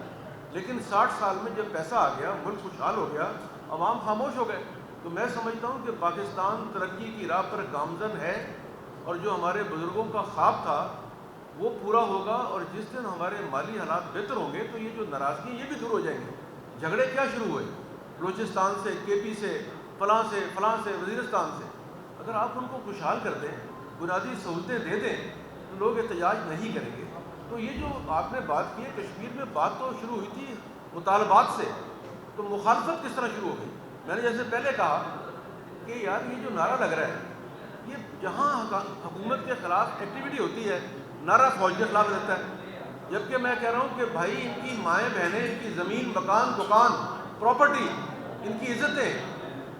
لیکن 60 سال میں جب پیسہ آ گیا, ملک خوشحال ہو گیا, عوام خاموش ہو گئے. تو میں سمجھتا ہوں کہ پاکستان ترقی کی راہ پر گامزن ہے, اور جو ہمارے بزرگوں کا خواب تھا وہ پورا ہوگا. اور جس دن ہمارے مالی حالات بہتر ہوں گے تو یہ جو ناراضگی ہیں یہ بھی دور ہو جائیں گے. جھگڑے کیا شروع ہوئے, بلوچستان سے, کے پی سے, فلاں سے, وزیرستان سے. اگر آپ ان کو خوشحال کر دیں, بنیادی سہولتیں دے دیں, تو لوگ احتجاج نہیں کریں گے. تو یہ جو آپ نے بات کی ہے, کشمیر میں بات تو شروع ہوئی تھی مطالبات سے, تو مخالفت کس طرح شروع ہو گئی. میں نے جیسے پہلے کہا کہ یار یہ جو نعرہ لگ رہا ہے, یہ جہاں حکومت کے خلاف ایکٹیویٹی ہوتی ہے, نعرہ فوج کے خلاف رہتا ہے. جبکہ میں کہہ رہا ہوں کہ بھائی ان کی مائیں بہنیں, ان کی زمین, مکان, دکان, پراپرٹی, ان کی عزتیں,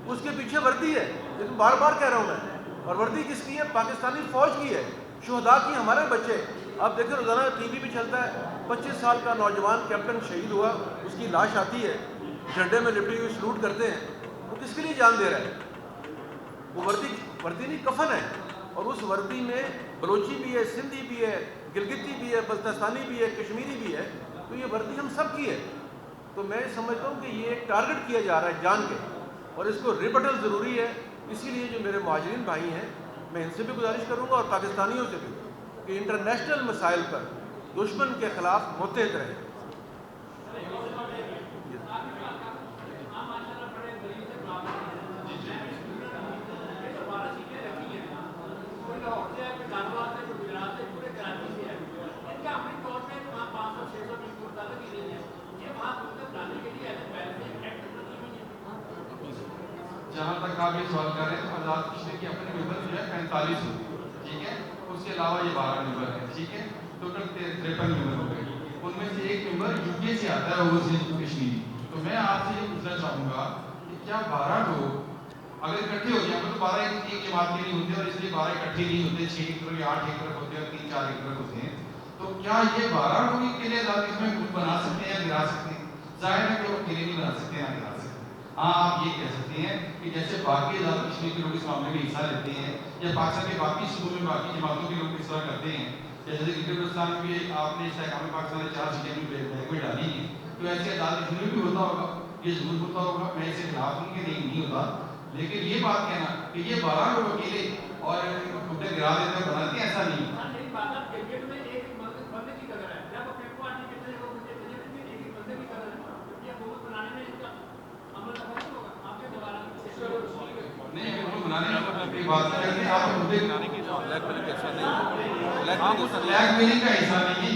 اس کے پیچھے وردی ہے. لیکن بار بار کہہ رہا ہوں میں, اور وردی کس کی ہے؟ پاکستانی فوج کی ہے, شہداء کی. ہمارے بچے آپ دیکھیں روزانہ ٹی وی پہ چلتا ہے, 25 سال کا نوجوان کیپٹن شہید ہوا, اس کی لاش آتی ہے, جھنڈے میں لپٹی ہوئی سلوٹ کرتے ہیں. وہ کس کے لیے جان دے رہا ہے؟ وہ وردی نہیں, کفن ہے. اور اس وردی میں بلوچی بھی ہے, سندھی بھی ہے, گلگتی بھی ہے, بلتستانی بھی ہے, کشمیری بھی ہے. تو یہ وردی ہم سب کی ہے. تو میں سمجھتا ہوں کہ یہ ایک ٹارگٹ کیا جا رہا ہے جان کے, اور اس کو ریبٹل ضروری ہے. اسی لیے جو میرے مہاجرین بھائی ہیں, میں ان سے بھی گزارش کروں گا اور پاکستانیوں سے بھی, کہ انٹرنیشنل مسائل پر دشمن کے خلاف متحد رہیں. جہاں تک آپ یہ سوال کر رہے ہیں, تو آزاد کشمیر کی اپنی ممبر جو ہے 45 ہوگی, ٹھیک ہے. اس کے علاوہ یہ 12 ممبر ہیں, ٹھیک ہے. ٹوٹل 53 ممبر ہو گئے. ان میں سے ایک ممبر یو کے سے آتا ہے اوورسیز کشمیری. تو میں آپ سے یہ پوچھنا چاہوں گا کہ کیا 12 لوگ اگر اکٹھے ہو جائیں تو 12 ایک جماعت کے نہیں ہوتے اور اس لیے 12 اکٹھے نہیں ہوتے, 6 ایک طرف یا 8 ایک طرف ہوتے ہیں اور 3-4 ایک طرف ہوتے ہیں, تو کیا یہ 12 لوگ اکیلے اس میں گروپ بنا سکتے ہیں یا گرا سکتے ہیں؟ ظاہر ہے کہ وہ اکیلے نہیں بنا سکتے یا گرا سکتے ہیں. ہاں آپ یہ کہہ سکتے ہیں کہ جیسے باقی آزاد کشمیر کے لوگ اس معاملے میں حصہ لیتے ہیں یا پاکستان کے باقی صوبوں میں باقی جماعتوں کے لوگ اس طرح کرتے ہیں, جیسے کہ ہندوستان میں بھی آپ نے استحکام پاکستان میں 4 سیٹیں بیگ میں ڈالی ہیں, تو ایسے آزاد کشمیر بھی ہوتا ہوگا, یہ ضرور ہوتا ہوگا. میں اسے خلاف ہوں کہ نہیں ہوتا, لیکن یہ بات کہنا کہ یہ 12 لوگ اکیلے اور کمپیوٹر گرا دیتے ہیں بناتے ہیں, ایسا نہیں. بلیک میلنگ کا حصہ نہیں ہے,